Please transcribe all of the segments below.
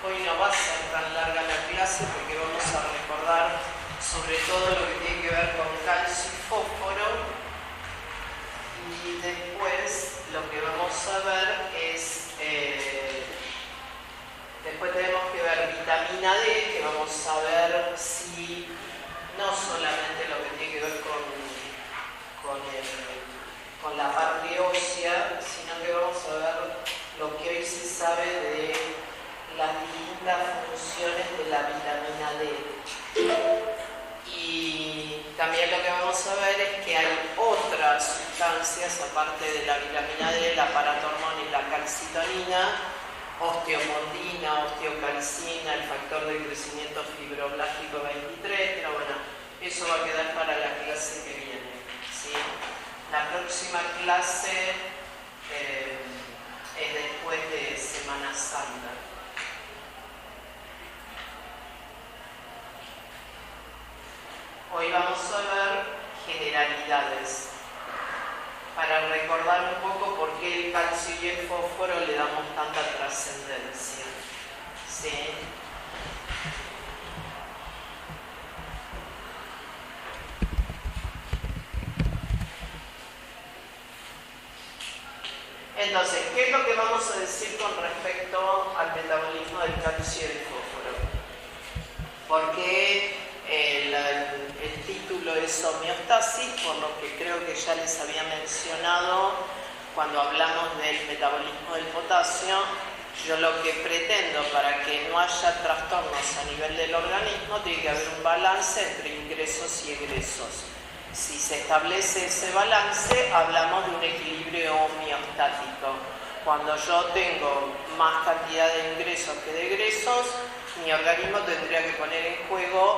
Hoy no va a ser tan larga la clase porque vamos a recordar sobre todo lo que tiene que ver con calcio y fósforo, y después lo que vamos a ver es, después tenemos que ver vitamina D, que vamos a ver si no solamente lo que tiene que ver con la parte ósea, sino que vamos a ver lo que hoy se sabe de las distintas funciones de la vitamina D. Y también lo que vamos a ver es que hay otras sustancias, aparte de la vitamina D, la paratormona y la calcitonina, osteocondina, osteocalcina, el factor de crecimiento fibroblástico 23, pero bueno, eso va a quedar para la clase que viene, ¿sí? La próxima clase es después de Semana Santa. Hoy vamos a ver generalidades, para recordar un poco por qué el calcio y el fósforo le damos tanta trascendencia, ¿sí? Entonces, ¿qué es lo que vamos a decir con respecto al metabolismo del calcio y del fósforo? Porque el título es homeostasis, por lo que creo que ya les había mencionado cuando hablamos del metabolismo del potasio. Yo lo que pretendo para que no haya trastornos a nivel del organismo, tiene que haber un balance entre ingresos y egresos. Si se establece ese balance, hablamos de un equilibrio homeostático. Cuando yo tengo más cantidad de ingresos que de egresos, mi organismo tendría que poner en juego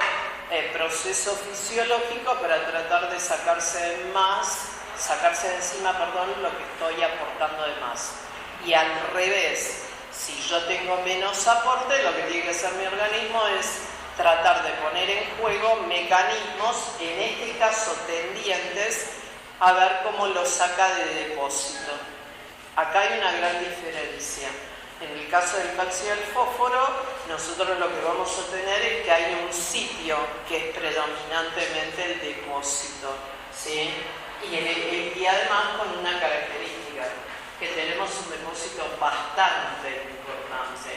el proceso fisiológico para tratar de sacarse de encima, lo que estoy aportando de más. Y al revés, si yo tengo menos aporte, lo que tiene que hacer mi organismo es tratar de poner en juego mecanismos, en este caso tendientes, a ver cómo lo saca de depósito. Acá hay una gran diferencia. En el caso del calcio y el fósforo, nosotros lo que vamos a tener es que hay un sitio que es predominantemente el depósito, ¿sí? Y además con una característica, que tenemos un depósito bastante importante.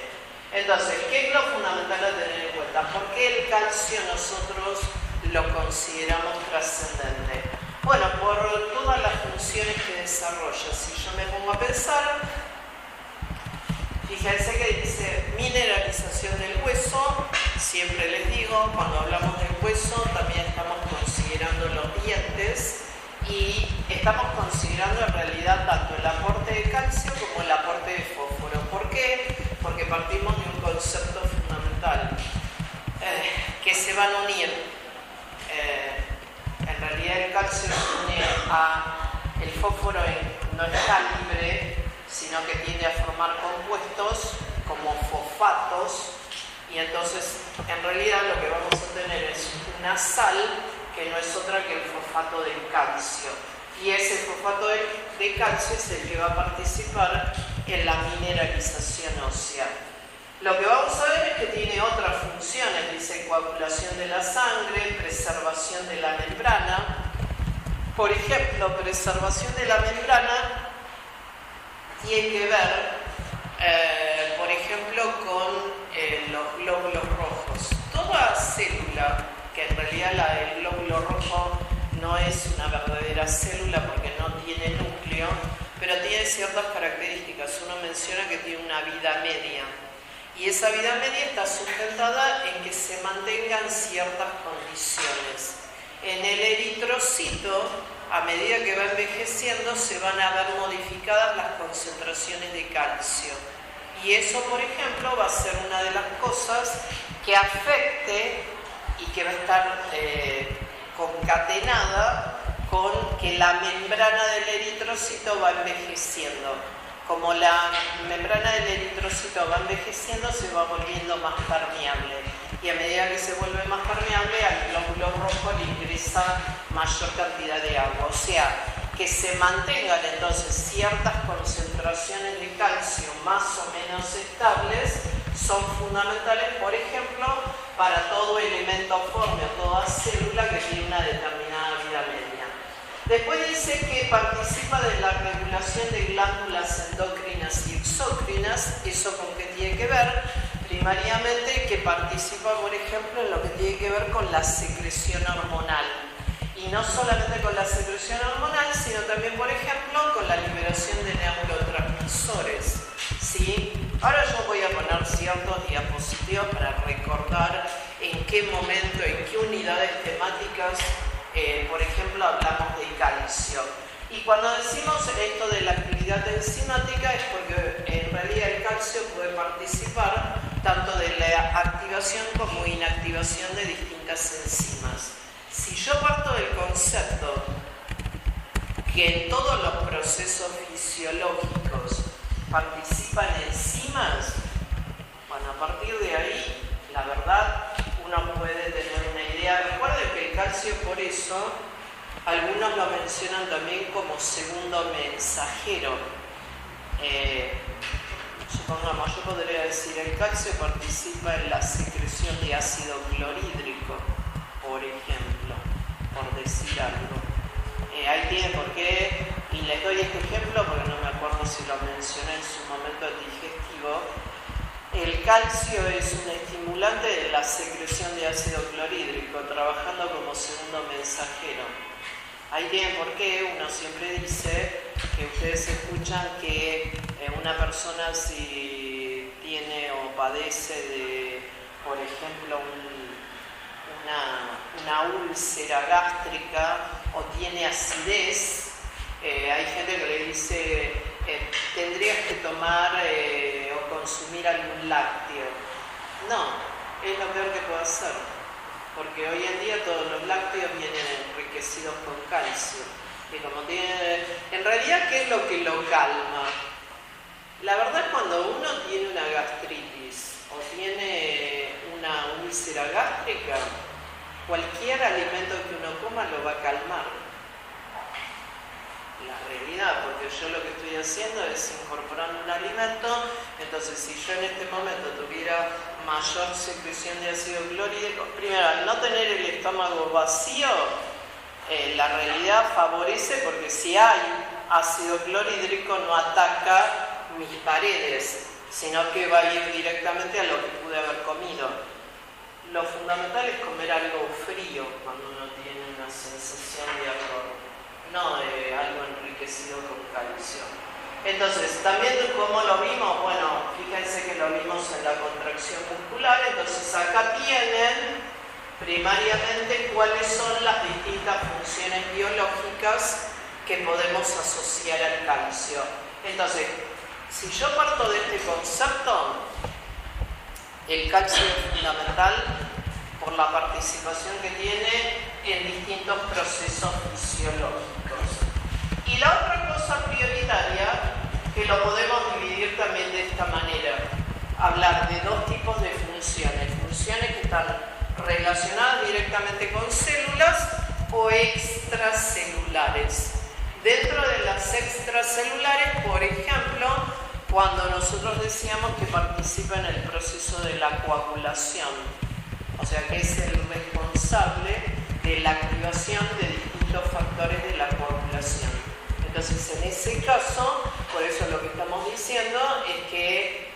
Entonces, ¿qué es lo fundamental a tener en cuenta? ¿Por qué el calcio nosotros lo consideramos trascendente? Bueno, por todas las funciones que desarrolla. Si yo me pongo a pensar, fíjense que dice mineralización del hueso. Siempre les digo, cuando hablamos del hueso, también estamos considerando los dientes y estamos considerando en realidad tanto el aporte de calcio como el aporte de fósforo. ¿Por qué? Porque partimos de un concepto fundamental, que se van a unir. En realidad el calcio se une el fósforo no está libre, sino que tiende a formar compuestos como fosfatos, y entonces en realidad lo que vamos a tener es una sal que no es otra que el fosfato del calcio, y ese fosfato de calcio es el que va a participar en la mineralización ósea. Lo que vamos a ver es que tiene otras funciones, dice coagulación de la sangre, preservación de la membrana. Por ejemplo, preservación de la membrana tiene que ver, por ejemplo, con los glóbulos rojos. Toda célula, que en realidad la del glóbulo rojo no es una verdadera célula porque no tiene núcleo, pero tiene ciertas características. Uno menciona que tiene una vida media, y esa vida media está sustentada en que se mantengan ciertas condiciones. En el eritrocito, a medida que va envejeciendo, se van a ver modificadas las concentraciones de calcio. Y eso, por ejemplo, va a ser una de las cosas que afecte y que va a estar concatenada con que la membrana del eritrocito va envejeciendo. Como la membrana del eritrocito va envejeciendo, se va volviendo más permeable. Y a medida que se vuelve más permeable, al glóbulo rojo le ingresa mayor cantidad de agua. O sea, que se mantengan entonces ciertas concentraciones de calcio más o menos estables son fundamentales, por ejemplo, para todo elemento forme o toda célula que tiene una determinada vida media. Después dice que participa de la regulación de glándulas endócrinas y exócrinas. ¿Eso con qué tiene que ver? Primariamente que participa, por ejemplo, en lo que tiene que ver con la secreción hormonal. Y no solamente con la secreción hormonal, sino también, por ejemplo, con la liberación de neurotransmisores. ¿Sí? Ahora yo voy a poner ciertos diapositivos para recordar en qué momento, en qué unidades temáticas, por ejemplo, hablamos de calcio. Y cuando decimos esto de la actividad enzimática es porque en realidad el calcio puede participar tanto de la activación como inactivación de distintas enzimas. Si yo parto del concepto que en todos los procesos fisiológicos participan enzimas, bueno, a partir de ahí, la verdad, uno puede tener una idea. Recuerden que el calcio, por eso, algunos lo mencionan también como segundo mensajero. Supongamos, yo podría decir, el calcio participa en la secreción de ácido clorhídrico, por ejemplo, por decir algo. Ahí tiene por qué, y les doy este ejemplo porque no me acuerdo si lo mencioné en su momento digestivo. El calcio es un estimulante de la secreción de ácido clorhídrico, trabajando como segundo mensajero. Ahí tienen por qué uno siempre dice que ustedes escuchan que una persona si tiene o padece de, por ejemplo, una úlcera gástrica o tiene acidez, hay gente que le dice tendrías que tomar o consumir algún lácteo. No, es lo peor que puede hacer, porque hoy en día todos los lácteos vienen enriquecidos con calcio. Y como tiene, en realidad, ¿qué es lo que lo calma? La verdad, cuando uno tiene una gastritis o tiene una úlcera gástrica, cualquier alimento que uno coma lo va a calmar. La realidad, porque yo lo que estoy haciendo es incorporar un alimento. Entonces, si yo en este momento tuviera mayor secreción de ácido clorhídrico, primero, al no tener el estómago vacío, la realidad favorece, porque si hay ácido clorhídrico no ataca mis paredes, sino que va a ir directamente a lo que pude haber comido. Lo fundamental es comer algo frío cuando uno tiene una sensación de ardor, no algo enriquecido con calcio. Entonces, también ¿cómo lo vimos? Bueno, fíjense que lo vimos en la contracción muscular. Entonces acá tienen primariamente cuáles son las distintas funciones biológicas que podemos asociar al calcio. Entonces, si yo parto de este concepto, el calcio es fundamental por la participación que tiene en distintos procesos fisiológicos. Y la otra cosa prioritaria, que lo podemos dividir también de esta manera, hablar de dos tipos de funciones: funciones que están relacionadas directamente con células o extracelulares. Dentro de las extracelulares, por ejemplo, cuando nosotros decíamos que participa en el proceso de la coagulación, o sea que es el responsable de la activación de distintos factores de la coagulación. Entonces, en ese caso, por eso lo que estamos diciendo es que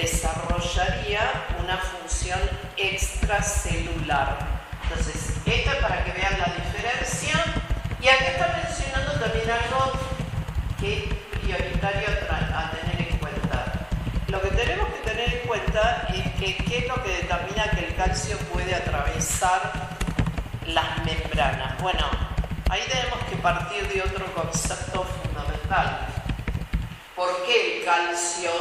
desarrollaría una función extracelular. Entonces, esto es para que vean la diferencia. Y acá está mencionando también algo que es prioritario a tener en cuenta. Lo que tenemos que tener en cuenta es que qué es lo que determina que el calcio puede atravesar las membranas. Bueno, ahí tenemos que partir de otro concepto fundamental. ¿Por qué el calcio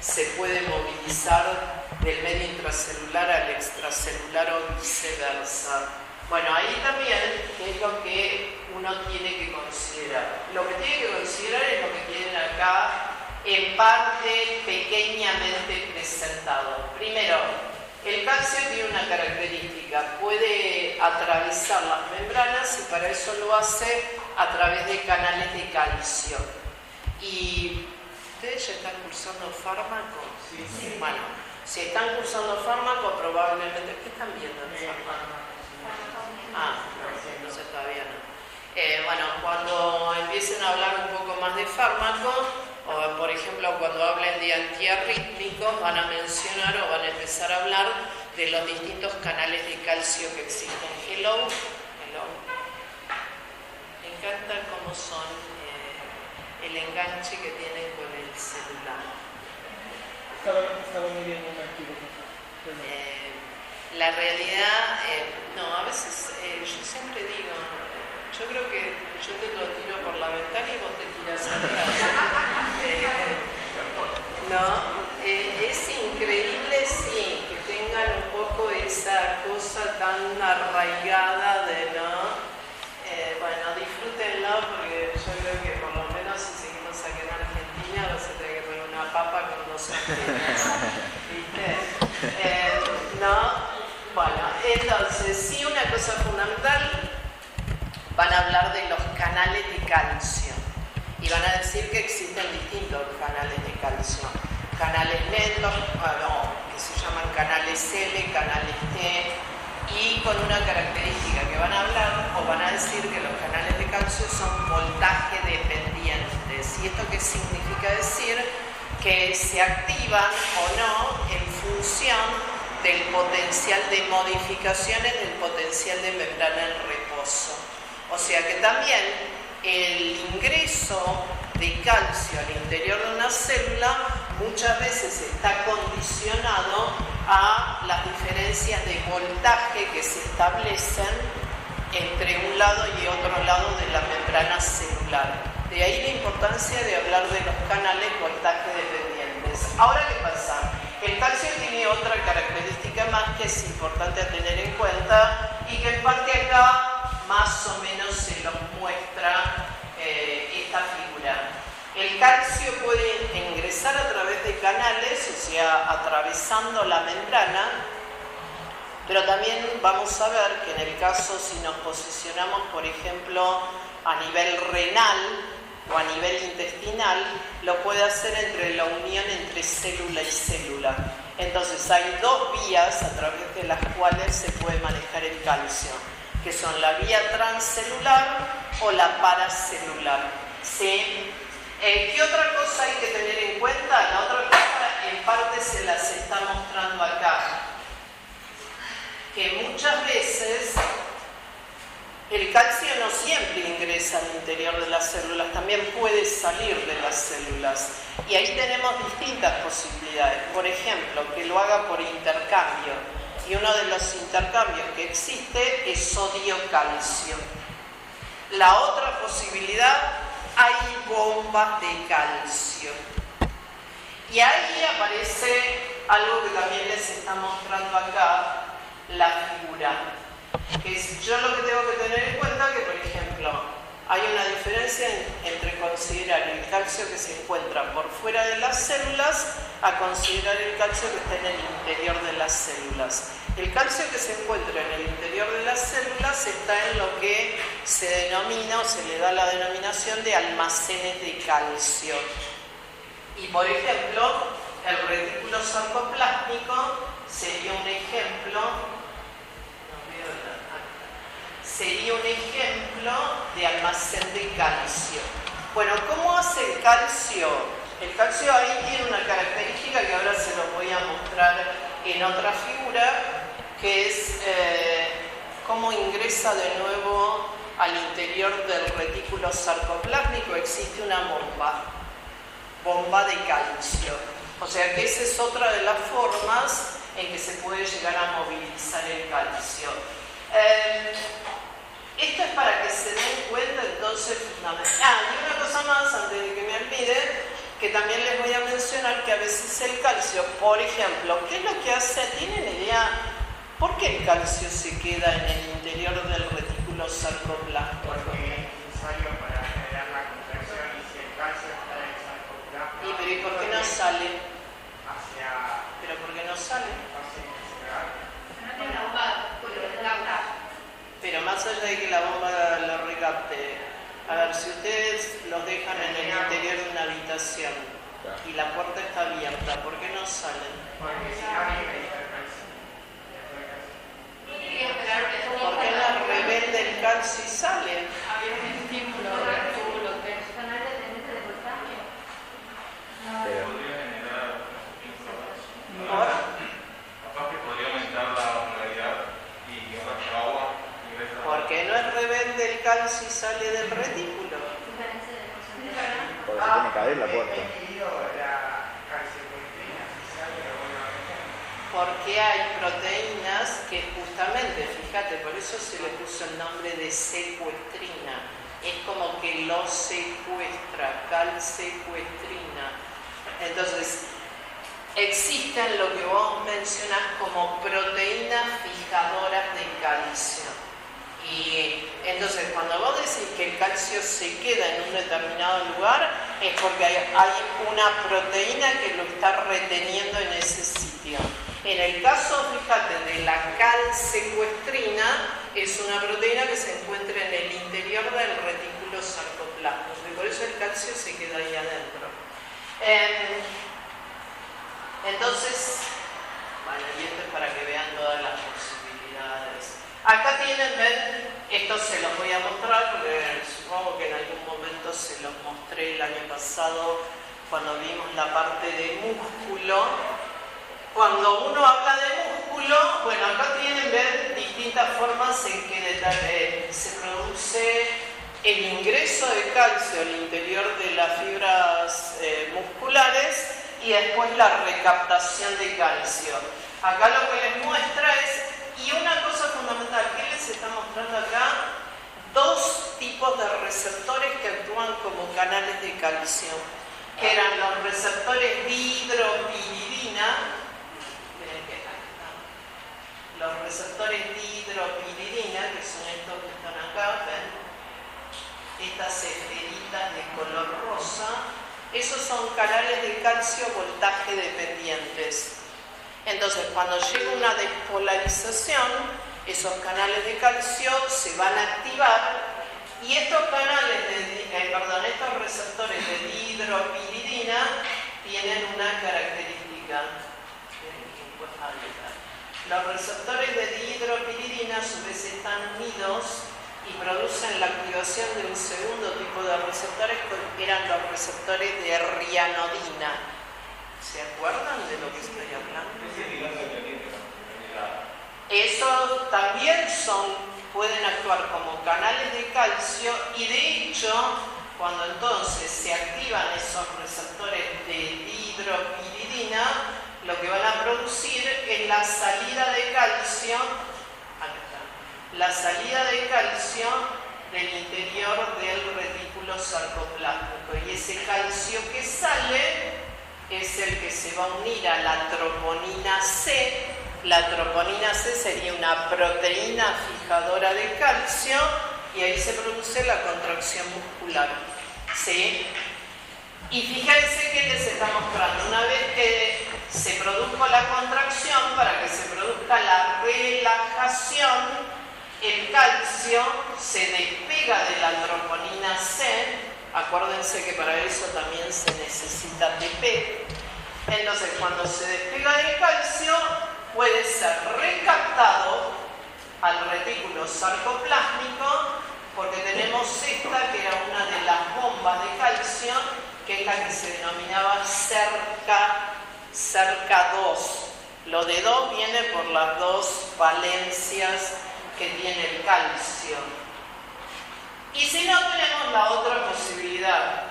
se puede movilizar del medio intracelular al extracelular o viceversa? Bueno, ahí también es lo que uno tiene que considerar. Lo que tiene que considerar es lo que tienen acá en parte pequeñamente presentado. Primero, el calcio tiene una característica: puede atravesar las membranas, y para eso lo hace a través de canales de calcio. Y ¿ustedes ya están cursando fármacos? Sí. Bueno, Si están cursando fármaco, probablemente... ¿Qué están viendo en fármaco? No, entonces todavía no. Bueno, cuando empiecen a hablar un poco más de fármaco, o por ejemplo cuando hablen de antiarrítmicos, van a mencionar o van a empezar a hablar de los distintos canales de calcio que existen. Hello. Me encanta cómo son el enganche que tienen con el celular. Estaba muy bien archivo. La realidad, no, a veces yo siempre digo, yo creo que yo te lo tiro por la ventana y vos te tiras atrás. Es increíble, sí, que tengan un poco esa cosa tan arraigada de bueno, disfrútenlo porque yo creo que por lo menos si seguimos aquí en Argentina vas a tener que poner una papa con 2 antenas, ¿viste? Bueno, entonces, sí, una cosa fundamental, van a hablar de los canales de calcio y van a decir que existen distintos canales de calcio. Canales lentos, que se llaman canales L, canales T, y con una característica que van a hablar o van a decir que los canales de calcio son voltaje dependientes. ¿Y esto qué significa decir? Que se activan o no en función del potencial de modificaciones del potencial de membrana en reposo. O sea que también el ingreso de calcio al interior de una célula muchas veces está condicionado a las diferencias de voltaje que se establecen entre un lado y otro lado de la membrana celular. De ahí la importancia de hablar de los canales voltaje dependientes. Ahora, ¿qué pasa? El calcio tiene otra característica más que es importante a tener en cuenta y que en parte acá más o menos se nos muestra esta figura. El calcio puede ingresar a través de canales, o sea, atravesando la membrana, pero también vamos a ver que en el caso si nos posicionamos, por ejemplo, a nivel renal o a nivel intestinal, lo puede hacer entre la unión entre célula y célula. Entonces hay 2 vías a través de las cuales se puede manejar el calcio, que son la vía transcelular o la paracelular. ¿Sí? ¿Qué otra cosa hay que tener en cuenta? La otra cosa en parte se las está mostrando acá, que muchas veces el calcio no siempre ingresa al interior de las células, también puede salir de las células. Y ahí tenemos distintas posibilidades. Por ejemplo, que lo haga por intercambio. Y uno de los intercambios que existe es sodio-calcio. La otra posibilidad, hay bombas de calcio. Y ahí aparece algo que también les está mostrando acá, la figura. Que es, yo lo que tengo que tener en cuenta que, por ejemplo, hay una diferencia entre considerar el calcio que se encuentra por fuera de las células a considerar el calcio que está en el interior de las células. El calcio que se encuentra en el interior de las células está en lo que se denomina o se le da la denominación de almacenes de calcio. Y por ejemplo, el retículo sarcoplásmico sería un ejemplo de almacén de calcio. Bueno, ¿cómo hace el calcio? El calcio ahí tiene una característica que ahora se los voy a mostrar en otra figura, que es cómo ingresa de nuevo al interior del retículo sarcoplásmico. Existe una bomba de calcio. O sea que esa es otra de las formas en que se puede llegar a movilizar el calcio. Esto es para que se den cuenta entonces fundamental. Y una cosa más, antes de que me olvide, que también les voy a mencionar que a veces el calcio, por ejemplo, ¿qué es lo que hace? ¿Tienen idea por qué el calcio se queda en el interior del retículo sarcoplásmico? Porque es necesario para generar la contracción y si el calcio está en el sarcoplásmico. ¿Pero y por qué no sale? ¿Pero por qué no sale? Pero más allá de que la bomba lo recapte, a ver, si ustedes los dejan en el interior de una habitación Claro. y la puerta está abierta, ¿por qué no salen? Porque si no necesita el calcio. ¿Por qué la rebelde el calcio y sale? Había un estímulo de túbulo que es canal de tendencia de voltaje. Pero, Podría generar inflamación. Ahora, Capaz que podría aumentar la osmolaridad y ahora que agua ingresa. ¿por qué no es rebelde el calcio y sale del retículo? Diferencia de concentración. porque se tiene que abrir la puerta. He leído la calcioproteína artificial, pero bueno, Porque hay proteínas que justamente, fíjate, por eso se le puso el nombre de secuestrina. Es como que lo secuestra, calsecuestrina. Entonces, existen lo que vos mencionás como proteínas fijadoras de calcio. Y entonces, cuando vos decís que el calcio se queda en un determinado lugar, es porque hay una proteína que lo está reteniendo en ese sitio. En el caso, fíjate, de la calsecuestrina, es una proteína que se encuentra en el interior del retículo sarcoplasmático, y por eso el calcio se queda ahí adentro. Entonces, bueno, y esto es para que vean todas las posibilidades. Acá tienen, ven, esto se los voy a mostrar porque supongo que en algún momento se los mostré el año pasado cuando vimos la parte de músculo. Cuando uno habla de músculo, bueno, acá tienen, ven, distintas formas en que se produce el ingreso de calcio al interior de las fibras musculares y después la recaptación de calcio. Acá lo que les muestra es, y una cosa fundamental, ¿qué les está mostrando acá? Dos tipos de receptores que actúan como canales de calcio, que eran los receptores dihidropiridina, los receptores dihidropiridina, que son estos que están acá, ven, estas esferitas de color rosa, esos son canales de calcio voltaje dependientes. Entonces, cuando llega una despolarización, esos canales de calcio se van a activar y estos estos receptores de dihidropiridina tienen una característica. Los receptores de dihidropiridina a su vez están unidos y producen la activación de un segundo tipo de receptores que eran los receptores de rianodina. ¿Se acuerdan de lo que estoy hablando? Esos también pueden actuar como canales de calcio y de hecho, cuando entonces se activan esos receptores de dihidropiridina, lo que van a producir es la salida de calcio, la salida de calcio del interior del retículo sarcoplásmico, y ese calcio que sale es el que se va a unir a la troponina C. La troponina C sería una proteína fijadora de calcio y ahí se produce la contracción muscular. ¿Sí? Y fíjense que les está mostrando, una vez que se produjo la contracción, para que se produzca la relajación, el calcio se despega de la troponina C. Acuérdense que para eso también se necesita TP. Entonces, cuando se despega del calcio, puede ser recaptado al retículo sarcoplásmico, porque tenemos esta que era una de las bombas de calcio, que es la que se denominaba cerca 2. Lo de 2 viene por las dos valencias que tiene el calcio. Y si no, tenemos la otra posibilidad.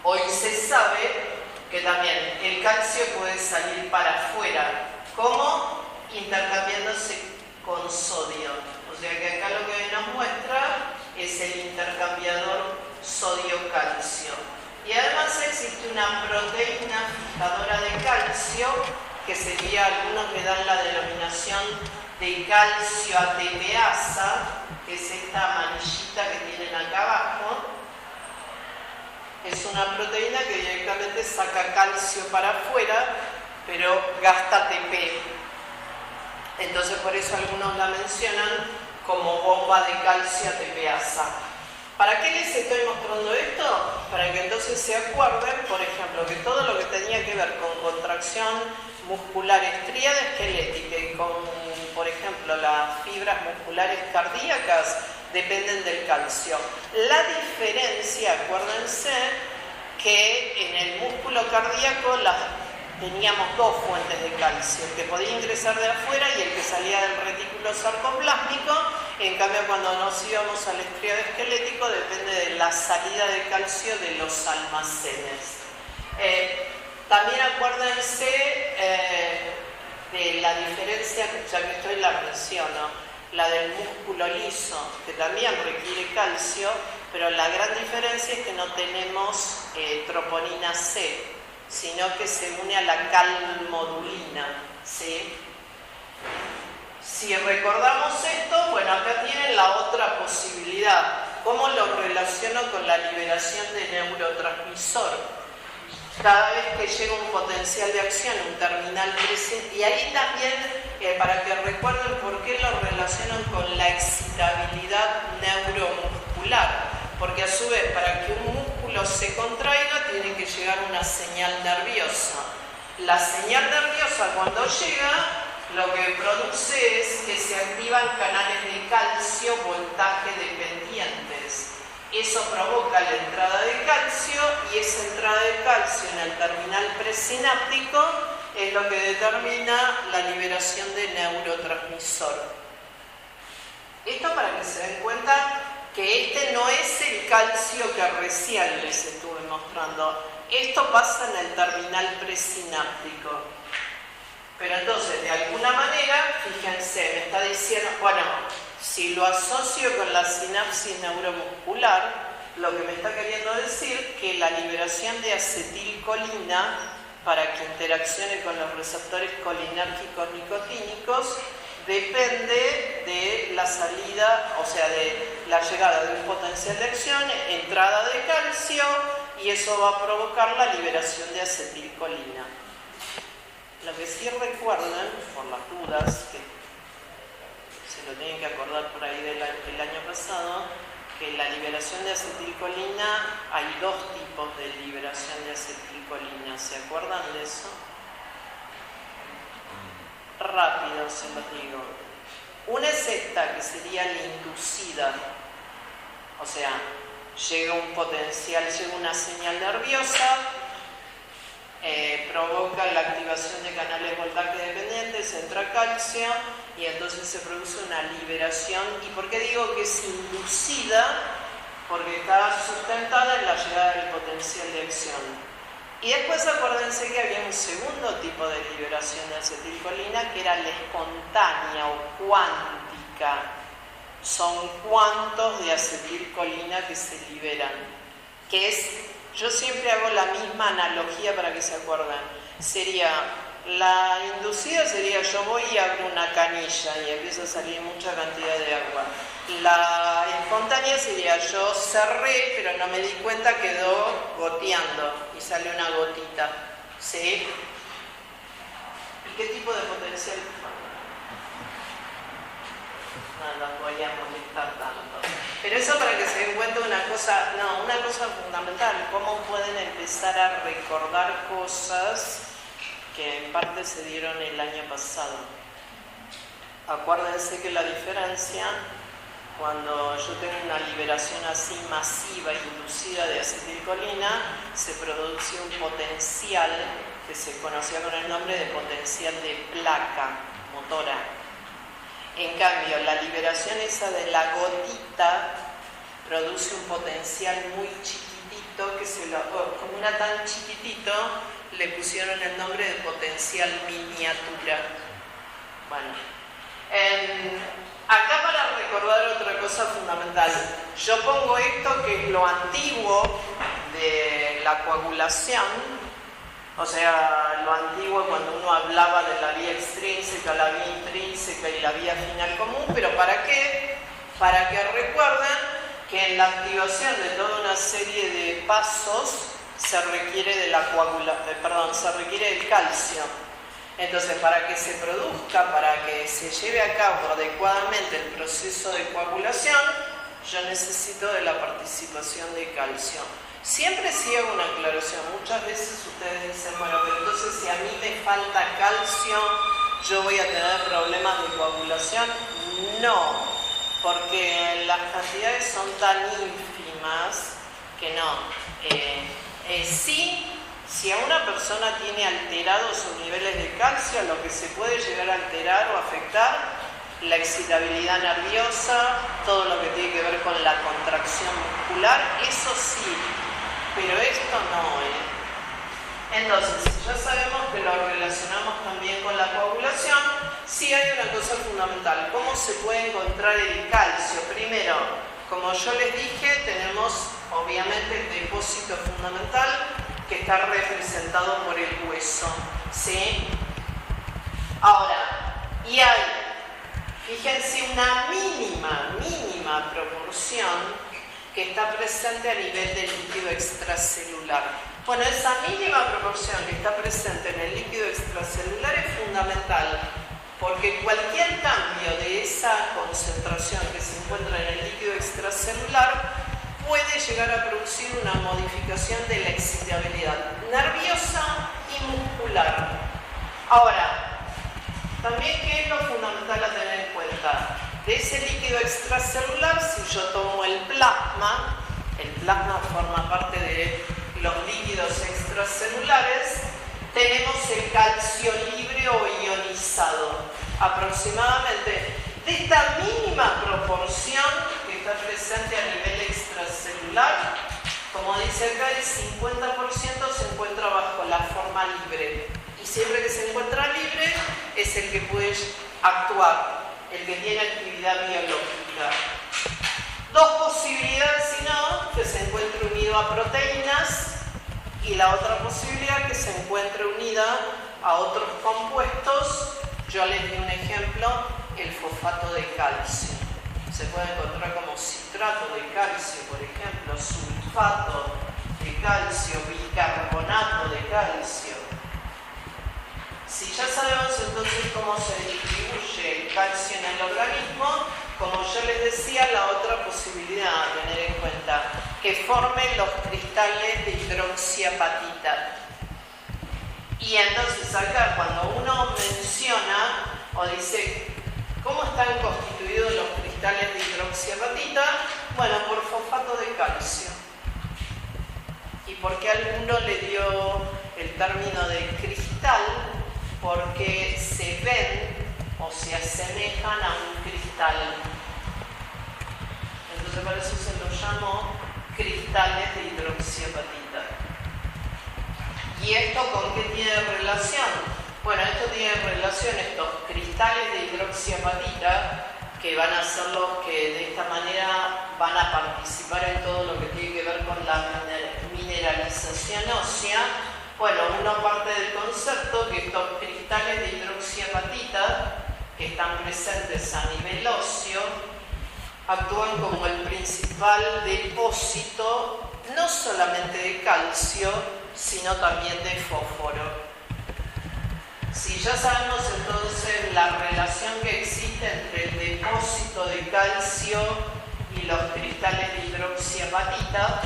Hoy se sabe que también el calcio puede salir para afuera. ¿Cómo? Intercambiándose con sodio. O sea que acá lo que nos muestra es el intercambiador sodio-calcio. Y además existe una proteína fijadora de calcio, que sería, algunos le dan la denominación de calcio ATPasa, que es esta amarillita que tienen acá abajo. Es una proteína que directamente saca calcio para afuera, pero gasta ATP. Entonces por eso algunos la mencionan como bomba de calcio ATPasa. ¿Para qué les estoy mostrando esto? Para que entonces se acuerden, por ejemplo, que todo lo que tenía que ver con contracción muscular estriada esquelética y con, por ejemplo, las fibras musculares cardíacas dependen del calcio. La diferencia, acuérdense, que en el músculo cardíaco teníamos dos fuentes de calcio, el que podía ingresar de afuera y el que salía del retículo sarcoplásmico. En cambio, cuando nos íbamos al estriado esquelético, depende de la salida de calcio de los almacenes. También acuérdense de la diferencia, ya que estoy la menciono, la del músculo liso, que también requiere calcio, pero la gran diferencia es que no tenemos troponina C, sino que se une a la calmodulina, ¿sí? Si recordamos esto, bueno, acá tienen la otra posibilidad. ¿Cómo lo relaciono con la liberación de neurotransmisor? Cada vez que llega un potencial de acción, un terminal presente, y ahí también, para que recuerden por qué lo relacionan con la excitabilidad neuromuscular, porque a su vez, para que un músculo se contraiga, tiene que llegar una señal nerviosa. La señal nerviosa, cuando llega, lo que produce es que se activan canales de calcio voltaje dependientes. Eso provoca la entrada de calcio y esa entrada de calcio en el terminal presináptico es lo que determina la liberación de neurotransmisor. Esto para que se den cuenta que este no es el calcio que recién les estuve mostrando. Esto pasa en el terminal presináptico. Pero entonces, de alguna manera, fíjense, me está diciendo, bueno, si lo asocio con la sinapsis neuromuscular, lo que me está queriendo decir que la liberación de acetilcolina para que interaccione con los receptores colinérgicos nicotínicos depende de la salida, o sea, de la llegada de un potencial de acción, entrada de calcio, y eso va a provocar la liberación de acetilcolina. Lo que sí recuerden, por las dudas, que se lo tienen que acordar por ahí del año pasado, que la liberación de acetilcolina, hay dos tipos de liberación de acetilcolina. ¿Se acuerdan de eso? Rápido se los digo. Una es esta, que sería la inducida. O sea, llega un potencial, llega una señal nerviosa, provoca la activación de canales voltaje dependientes, entra calcio y entonces se produce una liberación. ¿Y por qué digo que es inducida? Porque está sustentada en la llegada del potencial de acción. Y después acuérdense que había un segundo tipo de liberación de acetilcolina que era la espontánea o cuántica. Son cuantos de acetilcolina que se liberan, que es, yo siempre hago la misma analogía para que se acuerden. Sería, la inducida sería yo voy y abro una canilla y empieza a salir mucha cantidad de agua. La espontánea sería yo cerré, pero no me di cuenta, quedó goteando y sale una gotita. ¿Sí? ¿Y qué tipo de potencial? No los voy a molestar tanto. Pero eso para que se den cuenta una cosa fundamental, cómo pueden empezar a recordar cosas que en parte se dieron el año pasado. Acuérdense que la diferencia, cuando yo tengo una liberación así masiva e inducida de acetilcolina, se produce un potencial que se conocía con el nombre de potencial de placa motora. En cambio, la liberación esa de la gotita produce un potencial muy chiquitito, como era tan chiquitito, le pusieron el nombre de potencial miniatura. Bueno, acá para recordar otra cosa fundamental, yo pongo esto que es lo antiguo de la coagulación. O sea, lo antiguo cuando uno hablaba de la vía extrínseca, la vía intrínseca y la vía final común, pero ¿para qué? Para que recuerden que en la activación de toda una serie de pasos se requiere de se requiere del calcio. Entonces, para que se produzca, para que se lleve a cabo adecuadamente el proceso de coagulación, yo necesito de la participación de calcio. Siempre sí hago una aclaración. Muchas veces ustedes dicen, bueno, pero entonces si a mí me falta calcio, ¿yo voy a tener problemas de coagulación? No, porque las cantidades son tan ínfimas que no. Sí, si a una persona tiene alterados sus niveles de calcio, lo que se puede llegar a alterar o afectar, la excitabilidad nerviosa, todo lo que tiene que ver con la contracción muscular, eso sí, pero esto no. Entonces, ya sabemos que lo relacionamos también con la coagulación. Sí hay una cosa fundamental, ¿cómo se puede encontrar el calcio? Primero, como yo les dije, tenemos obviamente el depósito fundamental que está representado por el hueso, ¿sí? Ahora, y hay, fíjense, una mínima proporción que está presente a nivel del líquido extracelular. Bueno, esa mínima proporción que está presente en el líquido extracelular es fundamental, porque cualquier cambio de esa concentración que se encuentra en el líquido extracelular puede llegar a producir una modificación de la excitabilidad nerviosa y muscular. Ahora, también, ¿qué es lo fundamental a tener en cuenta? De ese líquido extracelular, si yo tomo el plasma forma parte de los líquidos extracelulares, tenemos el calcio libre o ionizado. Aproximadamente de esta mínima proporción que está presente a nivel extracelular, como dice acá, el 50% se encuentra bajo la forma libre. Y siempre que se encuentra libre es el que puede actuar, el que tiene actividad biológica. Dos posibilidades, si no, que se encuentre unido a proteínas, y la otra posibilidad que se encuentre unida a otros compuestos. Yo les di un ejemplo, el fosfato de calcio. Se puede encontrar como citrato de calcio, por ejemplo, sulfato de calcio, bicarbonato de calcio. Si ya sabemos entonces cómo se distribuye el calcio en el organismo, como yo les decía, la otra posibilidad a tener en cuenta, que formen los cristales de hidroxiapatita. Y entonces acá cuando uno menciona o dice cómo están constituidos los cristales de hidroxiapatita, bueno, por fosfato de calcio. ¿Y por qué alguno le dio el término de cristal? Porque se ven o se asemejan a un cristal. Entonces por eso se los llamó cristales de hidroxiapatita. ¿Y esto con qué tiene relación? Bueno, esto tiene relación, estos cristales de hidroxiapatita, que van a ser los que de esta manera van a participar en todo lo que tiene que ver con la mineralización ósea. Bueno, uno parte del concepto que estos cristales de hidroxiapatita, que están presentes a nivel óseo, actúan como el principal depósito no solamente de calcio, sino también de fósforo. Si ya sabemos entonces la relación que existe entre el depósito de calcio y los cristales de hidroxiapatita,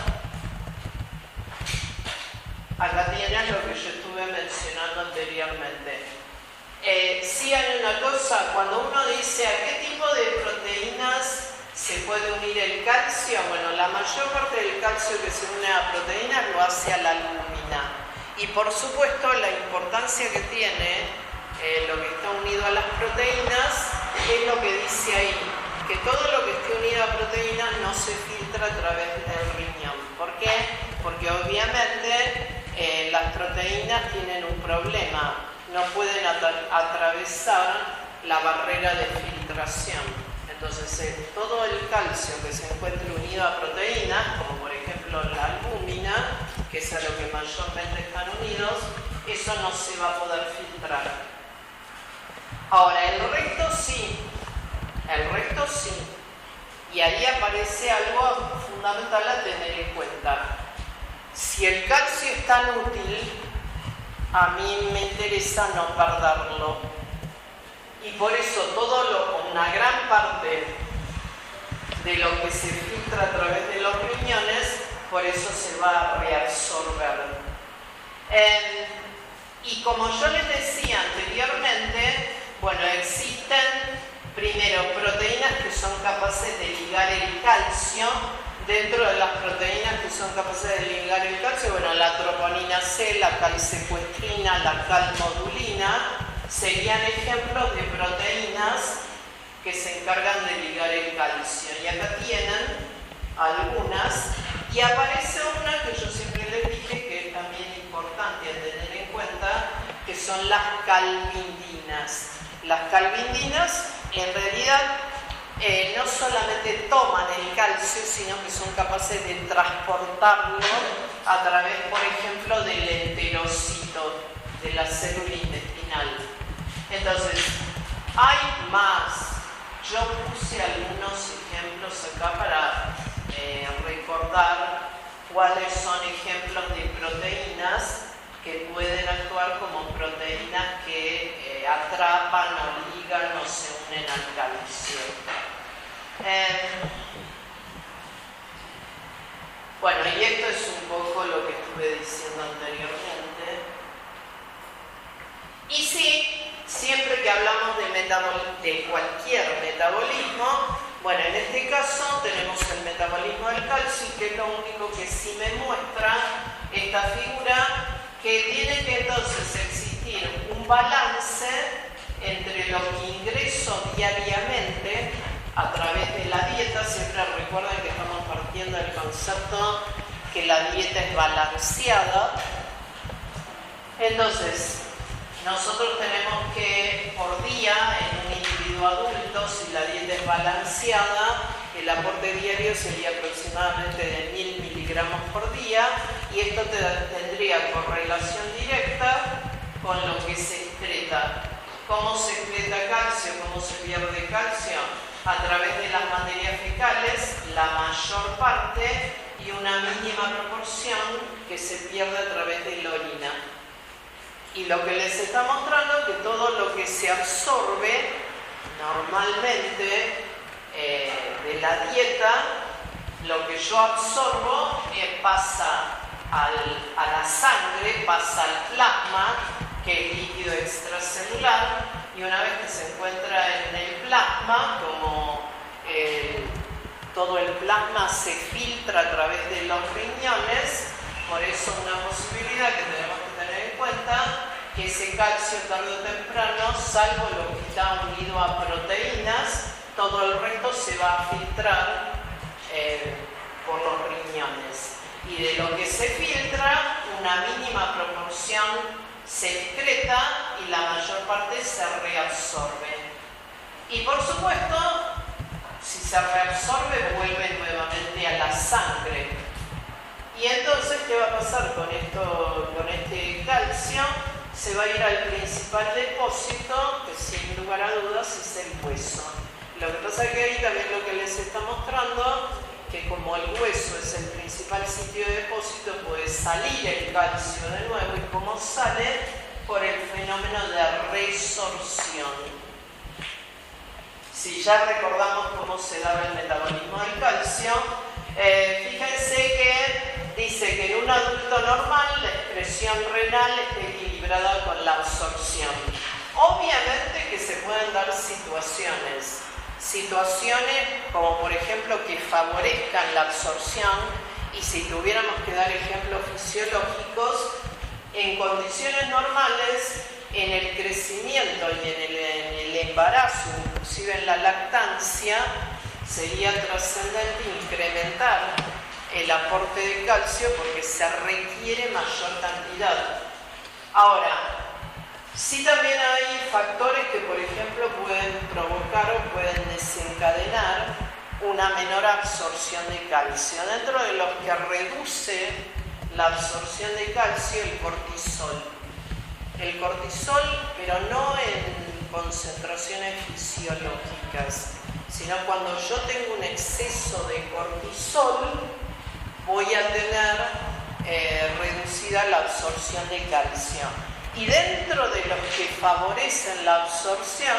acá tienen lo que yo estuve mencionando anteriormente. Sí hay una cosa, cuando uno dice a qué tipo de proteínas se puede unir el calcio, bueno, la mayor parte del calcio que se une a proteínas lo hace a la albúmina. Y por supuesto la importancia que tiene lo que está unido a las proteínas es lo que dice ahí, que todo lo que esté unido a proteínas no se filtra a través del riñón. ¿Por qué? Porque obviamente las proteínas tienen un problema, no pueden atravesar la barrera de filtración. Entonces todo el calcio que se encuentre unido a proteínas, como por ejemplo la albúmina, que es a lo que mayormente están unidos, eso no se va a poder filtrar. Ahora, el resto sí. Y ahí aparece algo fundamental a tener en cuenta. Si el calcio es tan útil, a mí me interesa no perderlo. Y por eso una gran parte de lo que se filtra a través de los riñones, por eso se va a reabsorber. Y como yo les decía anteriormente, bueno, existen primero proteínas que son capaces de ligar el calcio. Dentro de las proteínas que son capaces de ligar el calcio, bueno, la troponina C, la calsecuestrina, la calmodulina, serían ejemplos de proteínas que se encargan de ligar el calcio. Y acá tienen algunas, y aparece una que yo siempre les dije que es también importante tener en cuenta, que son las calvindinas. Las calvindinas, en realidad, no solamente toman el calcio, sino que son capaces de transportarlo a través, por ejemplo, del enterocito, de la célula intestinal. Entonces, hay más. Yo puse algunos ejemplos acá para recordar cuáles son ejemplos de proteínas que pueden actuar como proteínas que atrapan o ligan o se unen al calcio. Bueno, y esto es un poco lo que estuve diciendo anteriormente. Y sí, siempre que hablamos de cualquier metabolismo, bueno, en este caso tenemos el metabolismo del calcio, que es lo único que sí me muestra esta figura, que tiene que entonces existir un balance entre lo que ingreso diariamente a través de la dieta. Siempre recuerden que estamos partiendo del concepto que la dieta es balanceada. Entonces, nosotros tenemos que por día, en un individuo adulto, si la dieta es balanceada, el aporte diario sería aproximadamente de 1000 miligramos por día, y esto tendría correlación directa con lo que se excreta. ¿Cómo se excreta calcio? ¿Cómo se pierde calcio? A través de las materias fecales, la mayor parte, y una mínima proporción que se pierde a través de la orina. Y lo que les está mostrando es que todo lo que se absorbe normalmente de la dieta, lo que yo absorbo pasa a la sangre, pasa al plasma, que es líquido extracelular, y una vez que se encuentra en el plasma, como todo el plasma se filtra a través de los riñones, por eso una posibilidad que tenemos que tener en cuenta, que ese calcio tarde o temprano, salvo lo que está unido a proteínas, todo el resto se va a filtrar por los riñones. Y de lo que se filtra, una mínima proporción se excreta y la mayor parte se reabsorbe. Y por supuesto, si se reabsorbe, vuelve nuevamente a la sangre. Y entonces, ¿qué va a pasar con esto, con este calcio? Se va a ir al principal depósito, que sin lugar a dudas es el hueso. Lo que pasa es que ahí también lo que les está mostrando, que como el hueso es el principal sitio de depósito, puede salir el calcio de nuevo, y como sale, por el fenómeno de resorción. Si ya recordamos cómo se daba el metabolismo del calcio, fíjense que dice que en un adulto normal la excreción renal está equilibrada con la absorción. Obviamente que se pueden dar situaciones como por ejemplo que favorezcan la absorción, y si tuviéramos que dar ejemplos fisiológicos, en condiciones normales, en el crecimiento y en el embarazo, inclusive en la lactancia, sería trascendente incrementar el aporte de calcio porque se requiere mayor cantidad. Ahora, sí también hay factores que, por ejemplo, pueden provocar o pueden desencadenar una menor absorción de calcio. Dentro de los que reduce la absorción de calcio, el cortisol. El cortisol, pero no en concentraciones fisiológicas, sino cuando yo tengo un exceso de cortisol, voy a tener reducida la absorción de calcio. Y dentro de los que favorecen la absorción,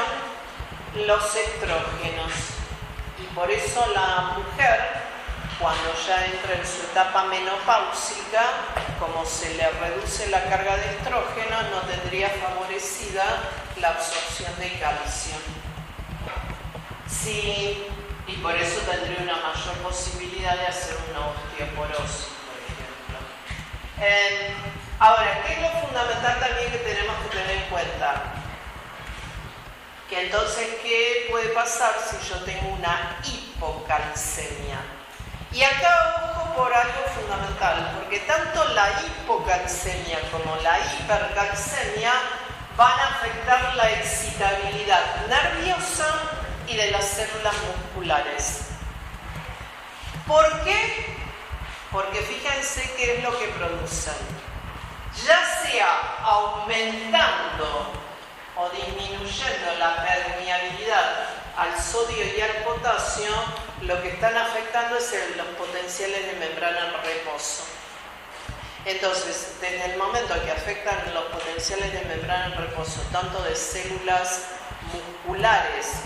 los estrógenos. Y por eso la mujer, cuando ya entra en su etapa menopáusica, como se le reduce la carga de estrógeno, no tendría favorecida la absorción de calcio. Sí, y por eso tendría una mayor posibilidad de hacer una osteoporosis, por ejemplo. Ahora, ¿qué es lo fundamental también que tenemos que tener en cuenta? Que entonces, ¿qué puede pasar si yo tengo una hipocalcemia? Y acá ojo por algo fundamental, porque tanto la hipocalcemia como la hipercalcemia van a afectar la excitabilidad nerviosa y de las células musculares. ¿Por qué? Porque fíjense qué es lo que producen. Ya sea aumentando o disminuyendo la permeabilidad al sodio y al potasio, lo que están afectando es los potenciales de membrana en reposo. Entonces, desde el momento que afectan los potenciales de membrana en reposo, tanto de células musculares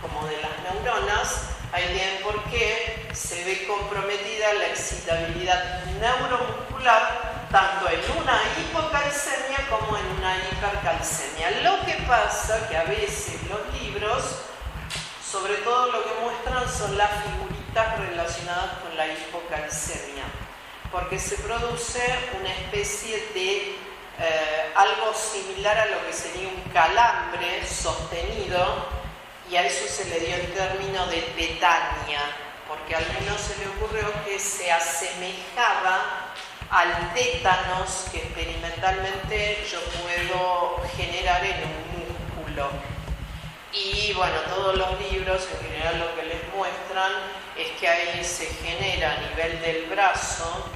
como de las neuronas, ahí tienen por qué se ve comprometida la excitabilidad neuromuscular tanto en una hipocalcemia como en una hipercalcemia. Lo que pasa que a veces los libros, sobre todo lo que muestran son las figuritas relacionadas con la hipocalcemia, porque se produce una especie de algo similar a lo que sería un calambre sostenido, y a eso se le dio el término de tetania, porque a algunos se le ocurrió que se asemejaba al tétanos que experimentalmente yo puedo generar en un músculo. Y bueno, todos los libros en general lo que les muestran es que ahí se genera a nivel del brazo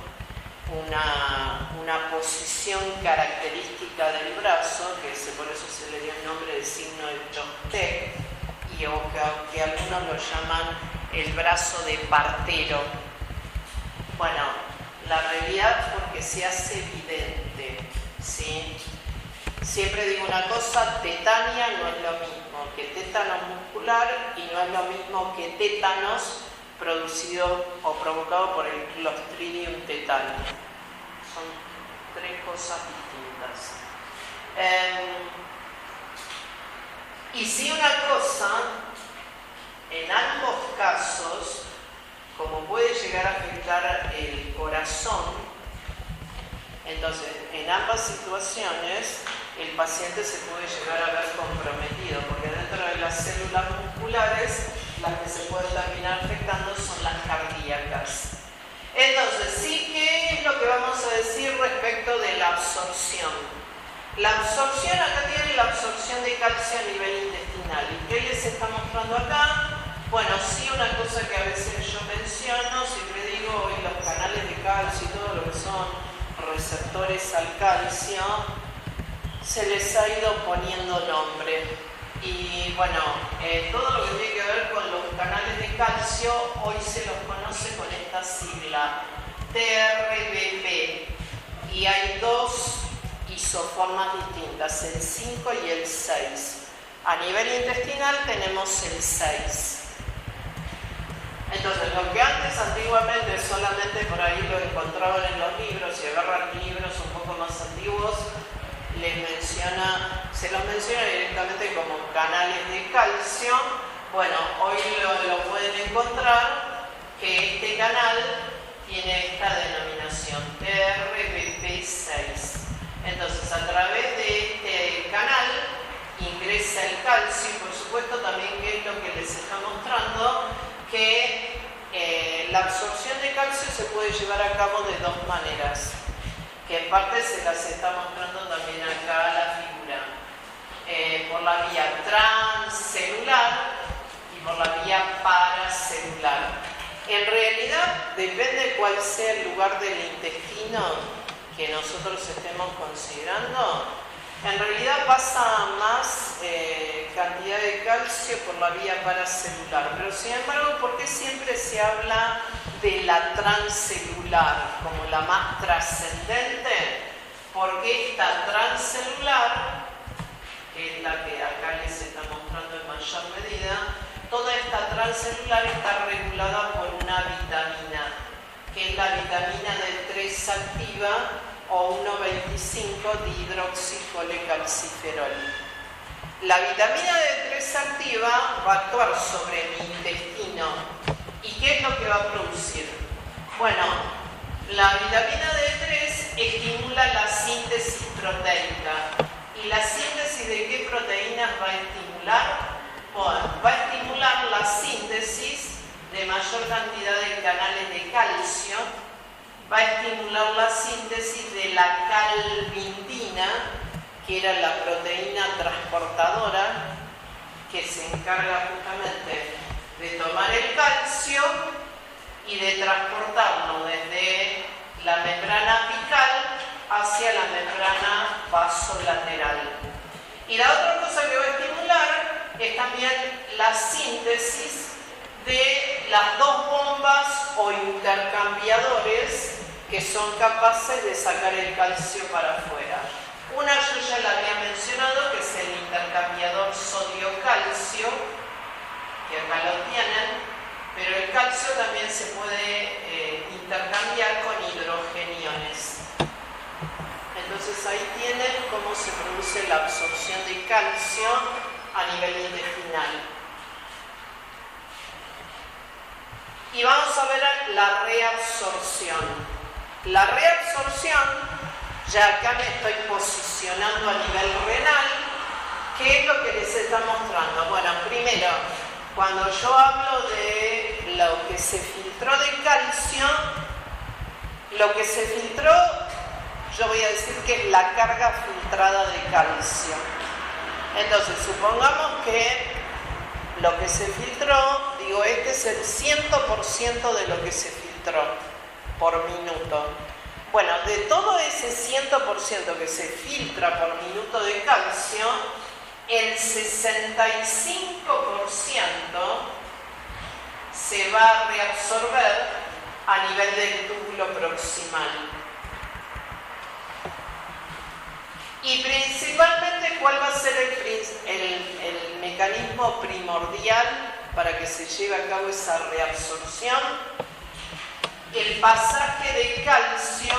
una posición característica del brazo, por eso se le dio el nombre de signo de Chostek, o que algunos lo llaman el brazo de partero. Bueno, la realidad porque se hace evidente, ¿sí? Siempre digo una cosa, tetania no es lo mismo que tétano muscular y no es lo mismo que tétanos producido o provocado por el Clostridium tetani. Son tres cosas distintas. Y si una cosa, en ambos casos, como puede llegar a afectar el corazón, entonces en ambas situaciones el paciente se puede llegar a ver comprometido, porque dentro de las células musculares las que se pueden terminar afectando son las cardíacas. Entonces, sí, ¿qué es lo que vamos a decir respecto de la absorción? La absorción, acá tiene la absorción de calcio a nivel intestinal. ¿Y qué les está mostrando acá? Bueno, sí, una cosa que a veces yo menciono, siempre digo, hoy los canales de calcio y todo lo que son receptores al calcio, se les ha ido poniendo nombre. Y bueno, todo lo que tiene que ver con los canales de calcio, hoy se los conoce con esta sigla, TRBP. Y hay dos isoformas distintas, el 5 y el 6. A nivel intestinal tenemos el 6. Entonces, lo que antes antiguamente solamente por ahí lo encontraban en los libros, y agarran libros un poco más antiguos, se los menciona directamente como canales de calcio. Bueno, hoy lo pueden encontrar que este canal tiene esta denominación, TRBP6. Entonces, a través de este canal ingresa el calcio y, por supuesto, también, que es lo que les está mostrando, que la absorción de calcio se puede llevar a cabo de dos maneras, que en parte se las está mostrando también acá la figura, por la vía transcelular y por la vía paracelular. En realidad, depende cuál sea el lugar del intestino que nosotros estemos considerando, en realidad pasa más cantidad de calcio por la vía paracelular, pero sin embargo, ¿por qué siempre se habla de la transcelular como la más trascendente? Porque esta transcelular, que es la que acá les está mostrando en mayor medida, toda esta transcelular transcelular está regulada por una vitamina, que es la vitamina D3 activa o 1,25 dihidroxicolecalciferol. La vitamina D3 activa va a actuar sobre mi intestino. ¿Y qué es lo que va a producir? Bueno, la vitamina D3 estimula la síntesis proteica. ¿Y la síntesis de qué proteínas va a estimular? Bueno, va a estimular la síntesis de mayor cantidad de canales de calcio, va a estimular la síntesis de la calvintina, que era la proteína transportadora que se encarga justamente de tomar el calcio y de transportarlo desde la membrana apical hacia la membrana vasolateral. Y la otra cosa que va a estimular es también la síntesis de las dos bombas o intercambiadores que son capaces de sacar el calcio para afuera. Una yo ya la había mencionado, que es el intercambiador sodio-calcio, que acá lo tienen, pero el calcio también se puede intercambiar con hidrogeniones. Entonces ahí tienen cómo se produce la absorción de calcio a nivel intestinal. Y vamos a ver la reabsorción. La reabsorción, ya acá me estoy posicionando a nivel renal, ¿qué es lo que les está mostrando? Bueno, primero, cuando yo hablo de lo que se filtró de calcio, lo que se filtró, yo voy a decir que es la carga filtrada de calcio. Entonces, supongamos que lo que se filtró, digo, este es el 100% de lo que se filtró por minuto. Bueno, de todo ese 100% que se filtra por minuto de calcio, el 65% se va a reabsorber a nivel del túbulo proximal. Y principalmente, ¿cuál va a ser el mecanismo primordial para que se lleve a cabo esa reabsorción? El pasaje de calcio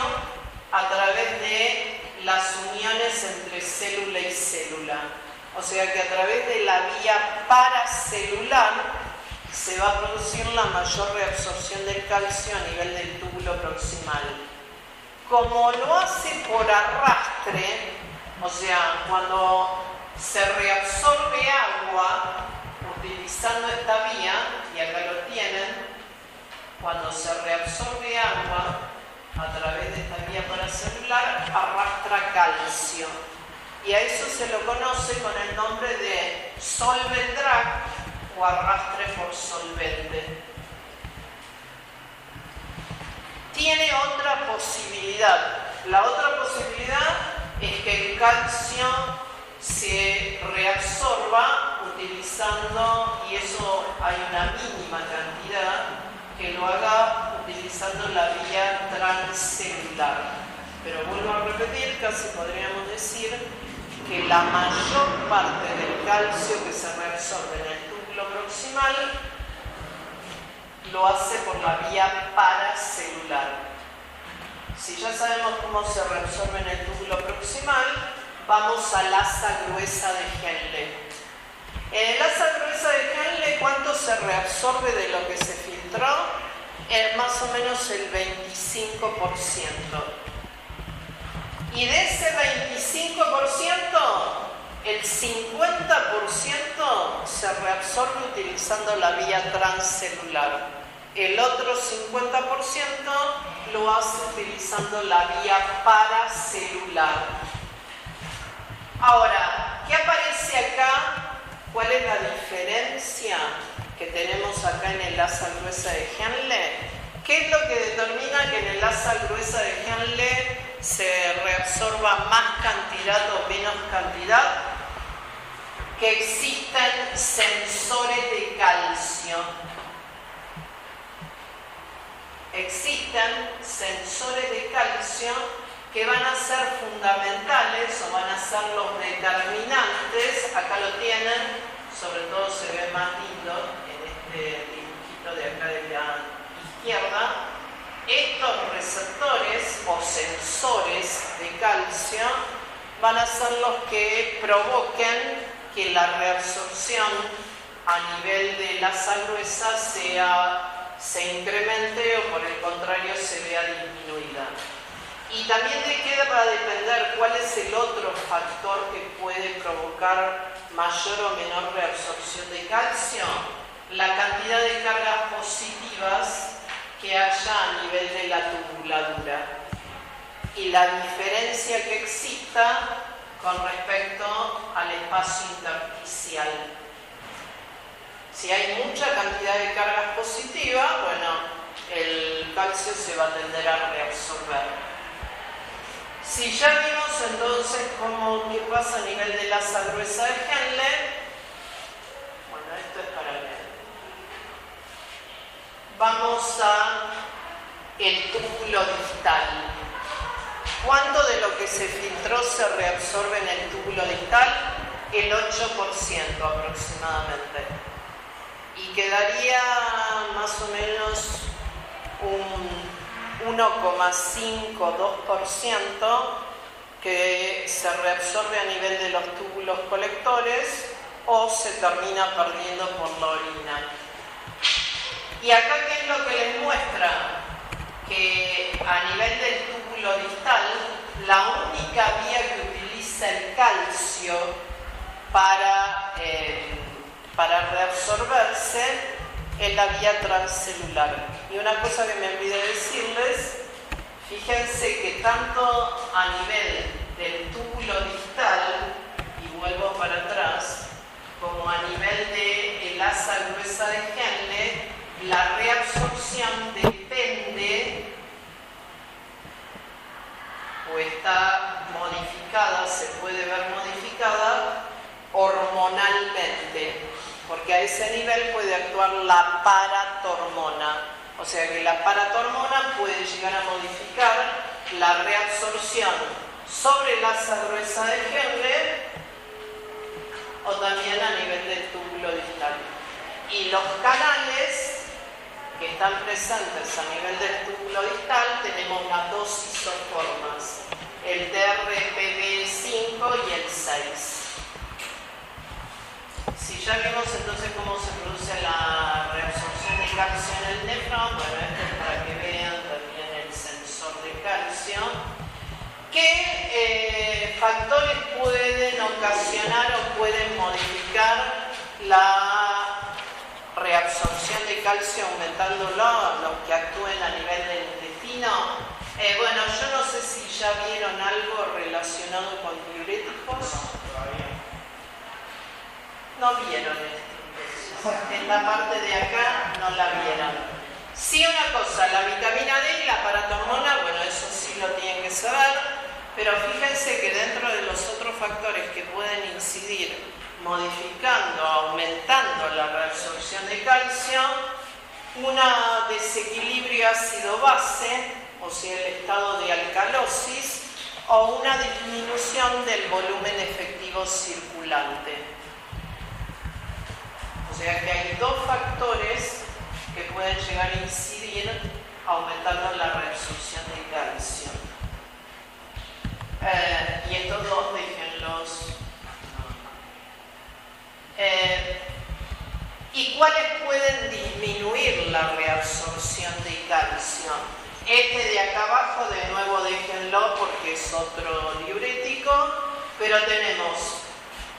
a través de las uniones entre célula y célula. O sea que a través de la vía paracelular se va a producir la mayor reabsorción del calcio a nivel del túbulo proximal. Como lo hace por arrastre, o sea, cuando se reabsorbe agua utilizando esta vía, y acá lo tienen, cuando se reabsorbe agua a través de esta vía paracelular, arrastra calcio. Y a eso se lo conoce con el nombre de solvent drag o arrastre por solvente. Tiene otra posibilidad. La otra posibilidad es que el calcio se reabsorba utilizando, y eso hay una mínima cantidad, que lo haga utilizando la vía transcelular. Pero vuelvo a repetir, casi podríamos decir que la mayor parte del calcio que se reabsorbe en el túbulo proximal lo hace por la vía paracelular. Si ya sabemos cómo se reabsorbe en el túbulo proximal, vamos al asa gruesa de Henle. En el asa gruesa de Henle, ¿cuánto se reabsorbe de lo que se filtró? Más o menos el 25%. Y de ese 25%, el 50% se reabsorbe utilizando la vía transcelular. El otro 50% lo hace utilizando la vía paracelular. Ahora, ¿qué aparece acá? ¿Cuál es la diferencia que tenemos acá en el asa gruesa de Henle? ¿Qué es lo que determina que en el asa gruesa de Henle se reabsorba más cantidad o menos cantidad? Que existen sensores de calcio. Existen sensores de calcio que van a ser fundamentales o van a ser los determinantes. Acá lo tienen, sobre todo se ve más lindo en este van a ser los que provoquen que la reabsorción a nivel de masa gruesa se incremente o por el contrario se vea disminuida. Y también de qué va a depender cuál es el otro factor que puede provocar mayor o menor reabsorción de calcio, la cantidad de cargas positivas que haya a nivel de la tubuladura y la diferencia que exista con respecto al espacio intersticial. Si hay mucha cantidad de cargas positivas, bueno, el calcio se va a tender a reabsorber. Si ya vimos entonces qué pasa a nivel de masa gruesa de Henle, bueno, esto es para ver. Vamos a el túbulo distal. ¿Cuánto de lo que se filtró se reabsorbe en el túbulo distal? El 8% aproximadamente. Y quedaría más o menos un 1,5-2% que se reabsorbe a nivel de los túbulos colectores o se termina perdiendo por la orina. Y acá, ¿qué es lo que les muestra? Que a nivel del túbulo distal, la única vía que utiliza el calcio para reabsorberse es la vía transcelular. Y una cosa que me olvidé decirles, fíjense que tanto a nivel del túbulo distal, y vuelvo para atrás, como a nivel de el asa gruesa de Henle, la reabsorción depende o está modificada, se puede ver modificada hormonalmente, porque a ese nivel puede actuar la paratormona, o sea que la paratormona puede llegar a modificar la reabsorción sobre la asa gruesa de Henle o también a nivel del túbulo distal. Y los canales que están presentes a nivel del túbulo distal, tenemos las dos isoformas, el TRPV5 y el 6. Si ya vimos entonces cómo se produce la reabsorción de calcio en el nefrón, bueno, esto es para que vean también el sensor de calcio. ¿Qué factores pueden ocasionar o pueden modificar la reabsorción de calcio aumentándolo, los que actúen a nivel del intestino? Bueno, yo no sé si ya vieron algo relacionado con diuréticos. No vieron esto. Esta parte de acá no la vieron. Sí, una cosa, la vitamina D y la paratormona, bueno, eso sí lo tienen que saber, pero fíjense que dentro de los otros factores que pueden incidir modificando, aumentando la reabsorción de calcio, un desequilibrio ácido-base, o sea, el estado de alcalosis, o una disminución del volumen efectivo circulante. O sea que hay dos factores que pueden llegar a incidir aumentando la reabsorción de calcio. Y estos dos déjenlos. ¿Y cuáles pueden disminuir la reabsorción de calcio? Este de acá abajo, de nuevo déjenlo porque es otro diurético, pero tenemos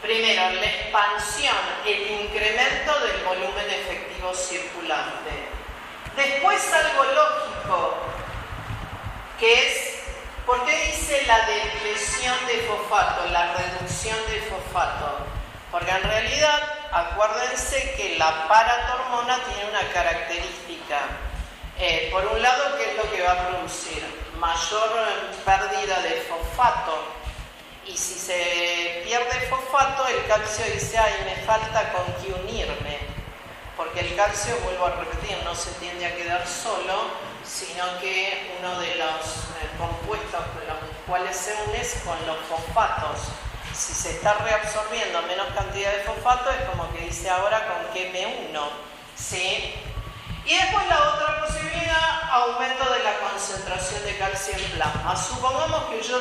primero la expansión, el incremento del volumen efectivo circulante. Después algo lógico, que es, ¿por qué dice la depresión de fosfato, la reducción de fosfato? Porque en realidad, acuérdense que la paratormona tiene una característica. Por un lado, ¿qué es lo que va a producir? Mayor pérdida de fosfato. Y si se pierde fosfato, el calcio dice, ay, me falta con qué unirme. Porque el calcio, vuelvo a repetir, no se tiende a quedar solo, sino que uno de los compuestos con los cuales se une es con los fosfatos. Si se está reabsorbiendo menos cantidad de fosfato, es como que dice ahora con qué me uno, ¿sí? Y después la otra posibilidad, aumento de la concentración de calcio en plasma. Supongamos que yo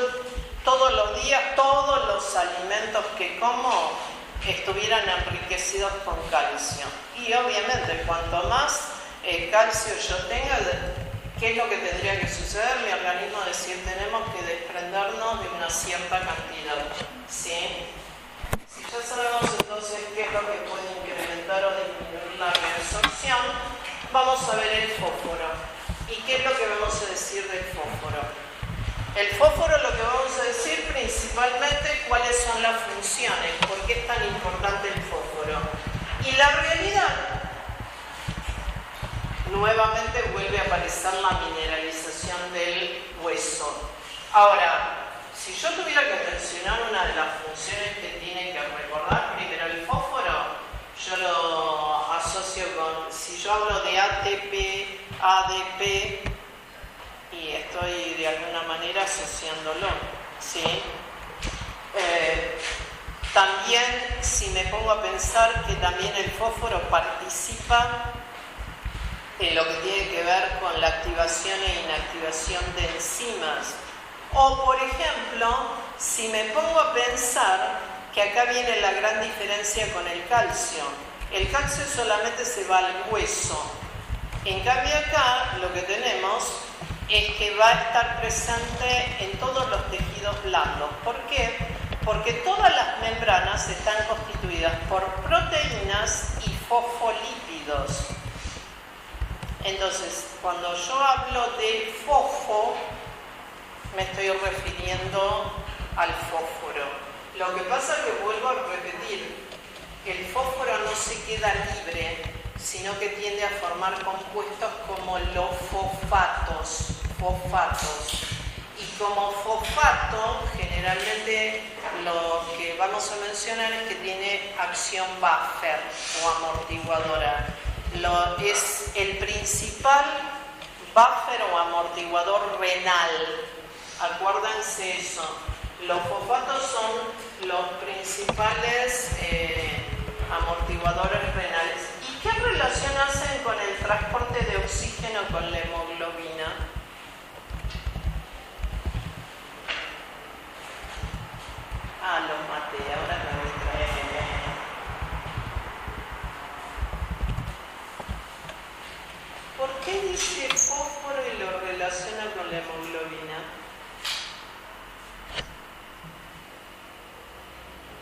todos los días, todos los alimentos que como estuvieran enriquecidos con calcio. Y obviamente, cuanto más calcio yo tenga, ¿qué es lo que tendría que suceder? Mi organismo decir, tenemos que desprendernos de una cierta cantidad, ¿sí? Si ya sabemos entonces qué es lo que puede incrementar o disminuir la reabsorción, vamos a ver el fósforo. ¿Y qué es lo que vamos a decir del fósforo? El fósforo, lo que vamos a decir principalmente cuáles son las funciones, por qué es tan importante el fósforo. Y la realidad, nuevamente vuelve a aparecer la mineralización del hueso. Ahora, si yo tuviera que mencionar una de las funciones que tiene que recordar, primero el fósforo, yo lo asocio con, si yo hablo de ATP, ADP, y estoy de alguna manera asociándolo, ¿sí? También, si me pongo a pensar que también el fósforo participa en lo que tiene que ver con la activación e inactivación de enzimas. O, por ejemplo, si me pongo a pensar que acá viene la gran diferencia con el calcio. El calcio solamente se va al hueso. En cambio acá lo que tenemos es que va a estar presente en todos los tejidos blandos. ¿Por qué? Porque todas las membranas están constituidas por proteínas y fosfolípidos. Entonces, cuando yo hablo del fosfo, me estoy refiriendo al fósforo. Lo que pasa es que vuelvo a repetir, el fósforo no se queda libre, sino que tiende a formar compuestos como los fosfatos. Y como fosfato, generalmente lo que vamos a mencionar es que tiene acción buffer o amortiguadora. Es el principal buffer o amortiguador renal. Acuérdense eso. Los fosfatos son los principales amortiguadores renales. ¿Y qué relación hacen con el transporte de oxígeno con la hemoglobina? Ah, los maté, ahora me voy a traer. ¿Por qué dice fósforo y lo relaciona con la hemoglobina?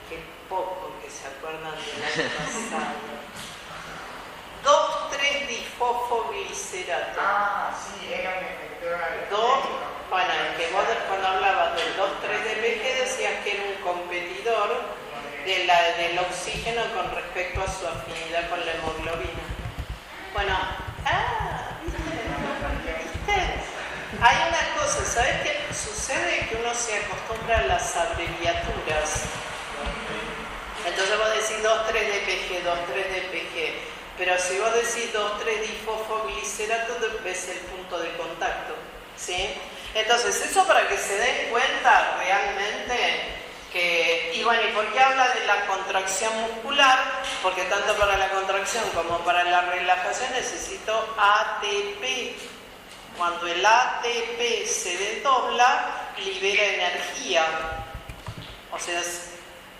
Qué poco que se acuerdan del año pasado. 2,3-difosfoglicerato. Ah, sí, era un efecto. Bueno, que vos cuando hablabas del 2,3-DPG decías que era un competidor del oxígeno con respecto a su afinidad con la hemoglobina. Bueno, ¿viste? Hay una cosa, ¿sabes qué sucede? Que uno se acostumbra a las abreviaturas. Entonces vos decís 2,3-DPG, 2,3-DPG. Pero si vos decís 2,3-difosfoglicerato, ves el punto de contacto, ¿sí? Entonces, eso para que se den cuenta realmente que... Y bueno, ¿y por qué habla de la contracción muscular? Porque tanto para la contracción como para la relajación necesito ATP. Cuando el ATP se desdobla, libera energía. O sea,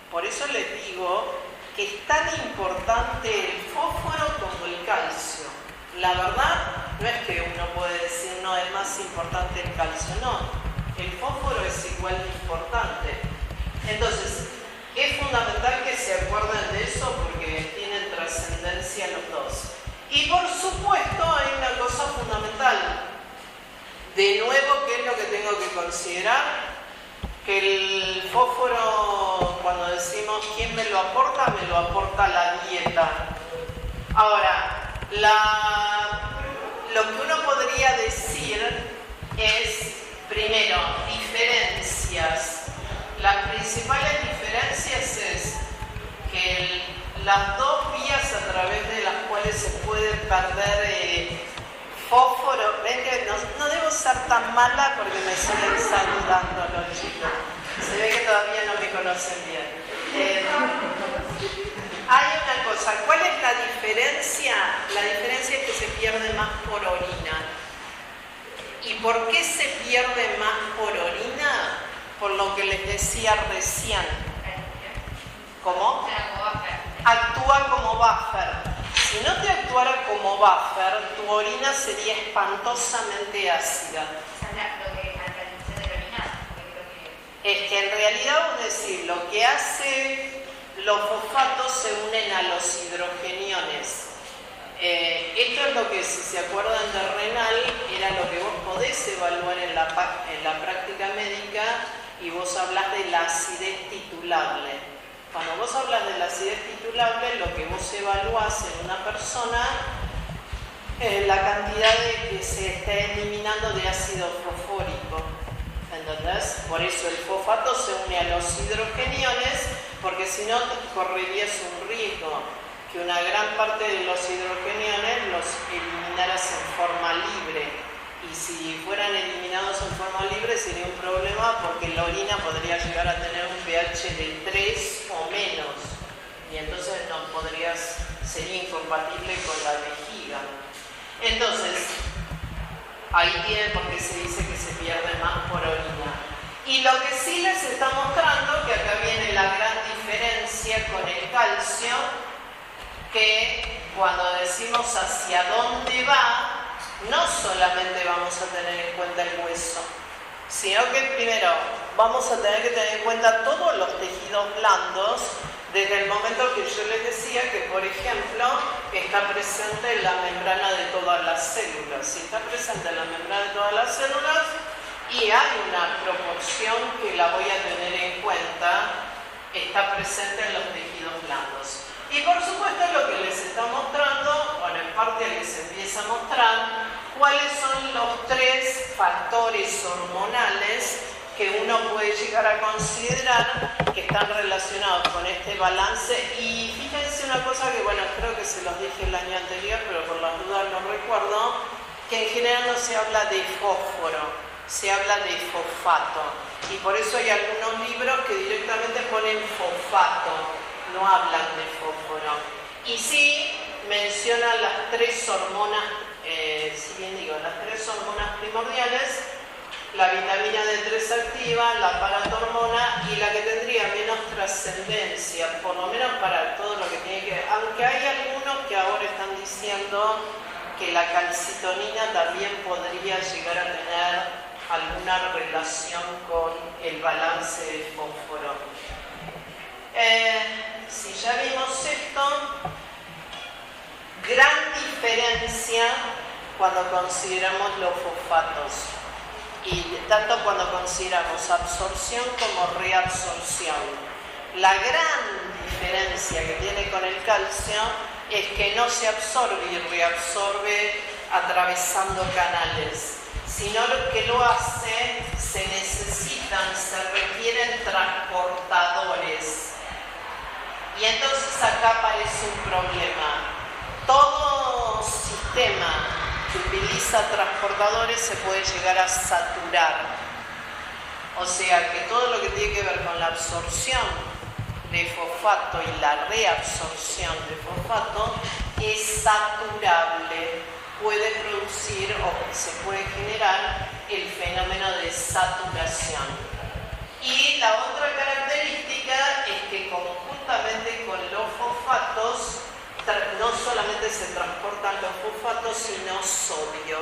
por eso les digo que es tan importante el fósforo como el calcio. La verdad, no es que uno puede decir, no, es más importante el calcio, no. El fósforo es igual de importante. Entonces, es fundamental que se acuerden de eso porque tienen trascendencia los dos. Y por supuesto, hay una cosa fundamental. De nuevo, ¿qué es lo que tengo que considerar? Que el fósforo, cuando decimos quién me lo aporta la dieta. Ahora, lo que uno podría decir es, primero, diferencias. Las principales diferencias es que las dos vías a través de las cuales se puede perder fósforo, ven que no debo ser tan mala porque me siguen saludando los chicos. Se ve que todavía no me conocen bien. Hay una cosa, ¿cuál es la diferencia? La diferencia es que se pierde más por orina. ¿Y por qué se pierde más por orina? por lo que les decía recién. ¿Cómo? Será como buffer. Actúa como buffer. Si no te actuara como buffer, tu orina sería espantosamente ácida. Esa es lo que alcalinización de la orina, porque creo que... Es que en realidad, es decir, lo que hace los fosfatos se unen a los hidrogeniones. Esto es lo que, si se acuerdan de renal, era lo que vos podés evaluar en la práctica médica, y vos hablas de la acidez titulable. Cuando vos hablas de la acidez titulable, lo que vos evaluás en una persona es la cantidad de que se está eliminando de ácido fosfórico. ¿Entendés? Por eso el fosfato se une a los hidrogeniones, porque si no correrías un riesgo que una gran parte de los hidrogeniones los eliminaras en forma libre. Y si fueran eliminados en forma libre sería un problema, porque la orina podría llegar a tener un pH de 3 o menos. Y entonces sería incompatible con la vejiga. Entonces, ahí tienen por qué se dice que se pierde más por orina. Y lo que sí les está mostrando, que acá viene la gran diferencia con el calcio, que cuando decimos hacia dónde va, no solamente vamos a tener en cuenta el hueso, sino que primero vamos a tener que tener en cuenta todos los tejidos blandos, desde el momento que yo les decía que, por ejemplo, está presente en la membrana de todas las células. Si está presente en la membrana de todas las células, y hay una proporción que la voy a tener en cuenta, está presente en los tejidos blandos. Y por supuesto lo que les está mostrando, bueno, en parte les empieza a mostrar cuáles son los 3 factores hormonales que uno puede llegar a considerar que están relacionados con este balance. Y fíjense una cosa que, bueno, creo que se los dije el año anterior, pero por las dudas no recuerdo, que en general no se habla de fósforo, se habla de fosfato. Y por eso hay algunos libros que directamente ponen fosfato, no hablan de fósforo. Y sí mencionan las 3 hormonas, si bien digo, las 3 hormonas primordiales: la vitamina D3 activa, la paratormona, y la que tendría menos trascendencia, por lo menos para todo lo que tiene que ver, aunque hay algunos que ahora están diciendo que la calcitonina también podría llegar a tener alguna relación con el balance de fósforo. Si ya vimos esto, gran diferencia cuando consideramos los fosfatos, y tanto cuando consideramos absorción como reabsorción. La gran diferencia que tiene con el calcio es que no se absorbe y reabsorbe atravesando canales, sino que lo hace, se requieren transportadores. Y entonces acá aparece un problema. Todo sistema que utiliza transportadores se puede llegar a saturar. O sea que todo lo que tiene que ver con la absorción de fosfato y la reabsorción de fosfato es saturable. Puede producir o se puede generar el fenómeno de saturación. Y la otra característica es que conjuntamente con los fosfatos no solamente se transportan los fosfatos, sino sodio.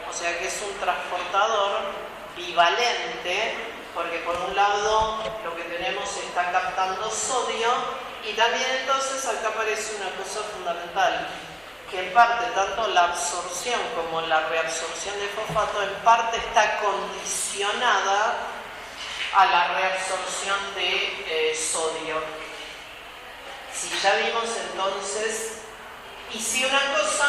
O sea que es un transportador bivalente, porque por un lado lo que tenemos está captando sodio, y también entonces acá aparece una cosa fundamental, que en parte tanto la absorción como la reabsorción de fosfato en parte está condicionada a la reabsorción de sodio. Si ya vimos entonces, y si una cosa,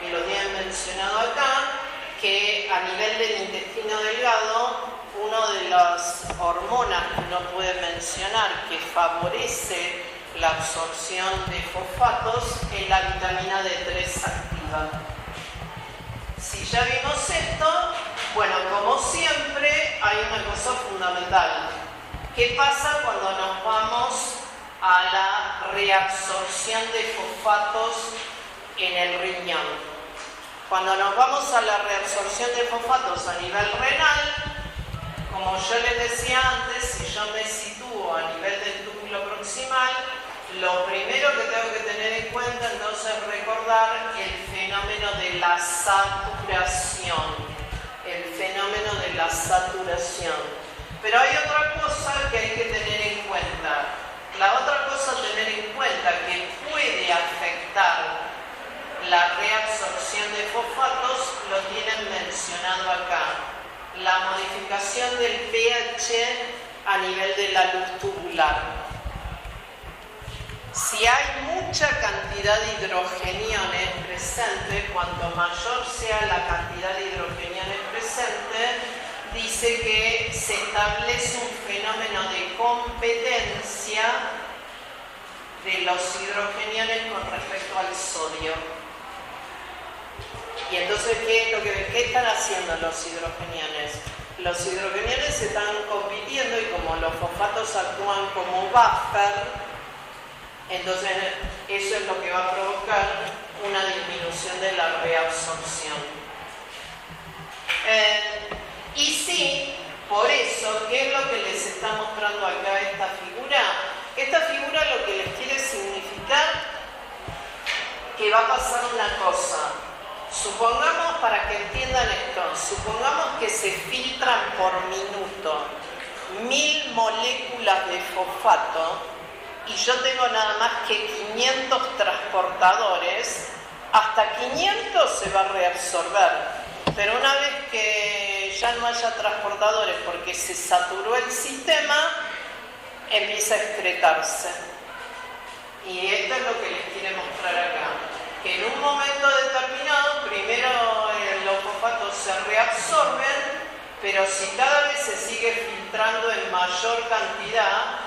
que lo tienen mencionado acá, que a nivel del intestino delgado, una de las hormonas que uno puede mencionar que favorece la absorción de fosfatos es la vitamina D3 activa. Si ya vimos esto, bueno, como siempre, hay una cosa fundamental. ¿Qué pasa cuando nos vamos a la reabsorción de fosfatos en el riñón? Cuando nos vamos a la reabsorción de fosfatos a nivel renal, Como yo les decía antes, si yo me sitúo a nivel del túbulo proximal, lo primero que tengo que tener en cuenta entonces es recordar el fenómeno de la saturación. El fenómeno de la saturación. Pero hay otra cosa que hay que tener en cuenta. La otra cosa a tener en cuenta que puede afectar la reabsorción de fosfatos lo tienen mencionado acá. La modificación del pH a nivel de la luz tubular. Si hay mucha cantidad de hidrogeniones presentes, cuanto mayor sea la cantidad de hidrogeniones presentes, dice que se establece un fenómeno de competencia de los hidrogeniones con respecto al sodio. Y entonces, ¿qué están haciendo los hidrogeniones? Los hidrogeniones están compitiendo y como los fosfatos actúan como buffer, entonces eso es lo que va a provocar una disminución de la reabsorción. Y sí, por eso, ¿qué es lo que les está mostrando acá esta figura? Esta figura lo que les quiere significar que va a pasar una cosa. Supongamos, para que entiendan esto, supongamos que se filtran por minuto 1000 moléculas de fosfato y yo tengo nada más que 500 transportadores, hasta 500 se va a reabsorber. Pero una vez que ya no haya transportadores porque se saturó el sistema, empieza a excretarse. Y esto es lo que les quiere mostrar acá. Que en un momento determinado, primero los fosfatos se reabsorben, pero si cada vez se sigue filtrando en mayor cantidad,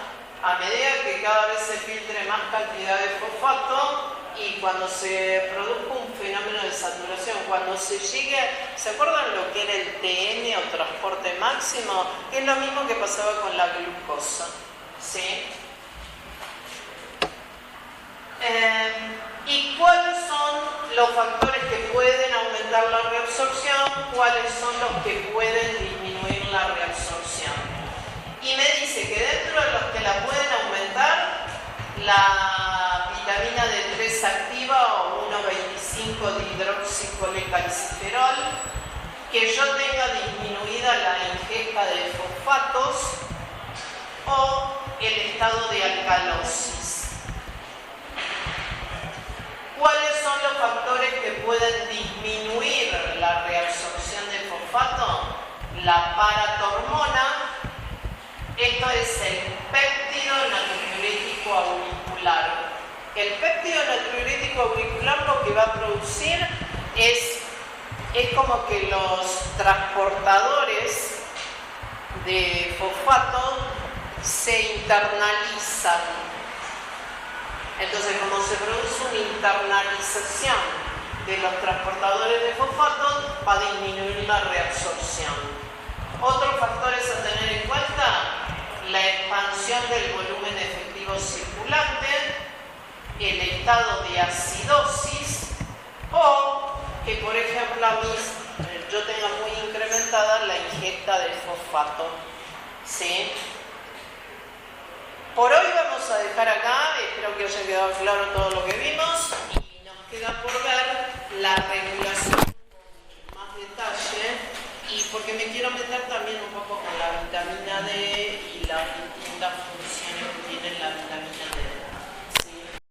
a medida que cada vez se filtre más cantidad de fosfato, y cuando se produzca un fenómeno de saturación, cuando se llegue, ¿se acuerdan lo que era el TM o transporte máximo? Que es lo mismo que pasaba con la glucosa, ¿sí? ¿Y cuáles son los factores que pueden aumentar la reabsorción? ¿Cuáles son los que pueden disminuir la reabsorción? Y me dice que dentro de los que la pueden aumentar, la vitamina D3 activa o 1,25 dihidroxicolecalciferol, que yo tenga disminuida la ingesta de fosfatos o el estado de alcalosis. ¿Cuáles son los factores que pueden disminuir la reabsorción de fosfato? La paratormona, esto es el péptido natriurético auricular. El péptido natriurético auricular lo que va a producir es como que los transportadores de fosfato se internalizan. Entonces, como se produce una internalización de los transportadores de fosfato, va a disminuir la reabsorción. Otros factores a tener en cuenta: la expansión del volumen efectivo circulante, el estado de acidosis o que, por ejemplo, yo tenga muy incrementada la ingesta de fosfato, ¿sí? Por hoy vamos a dejar acá, espero que haya quedado claro todo lo que vimos y nos queda por ver la regulación con más detalle, y porque me quiero meter también un poco con la vitamina D y las distintas funciones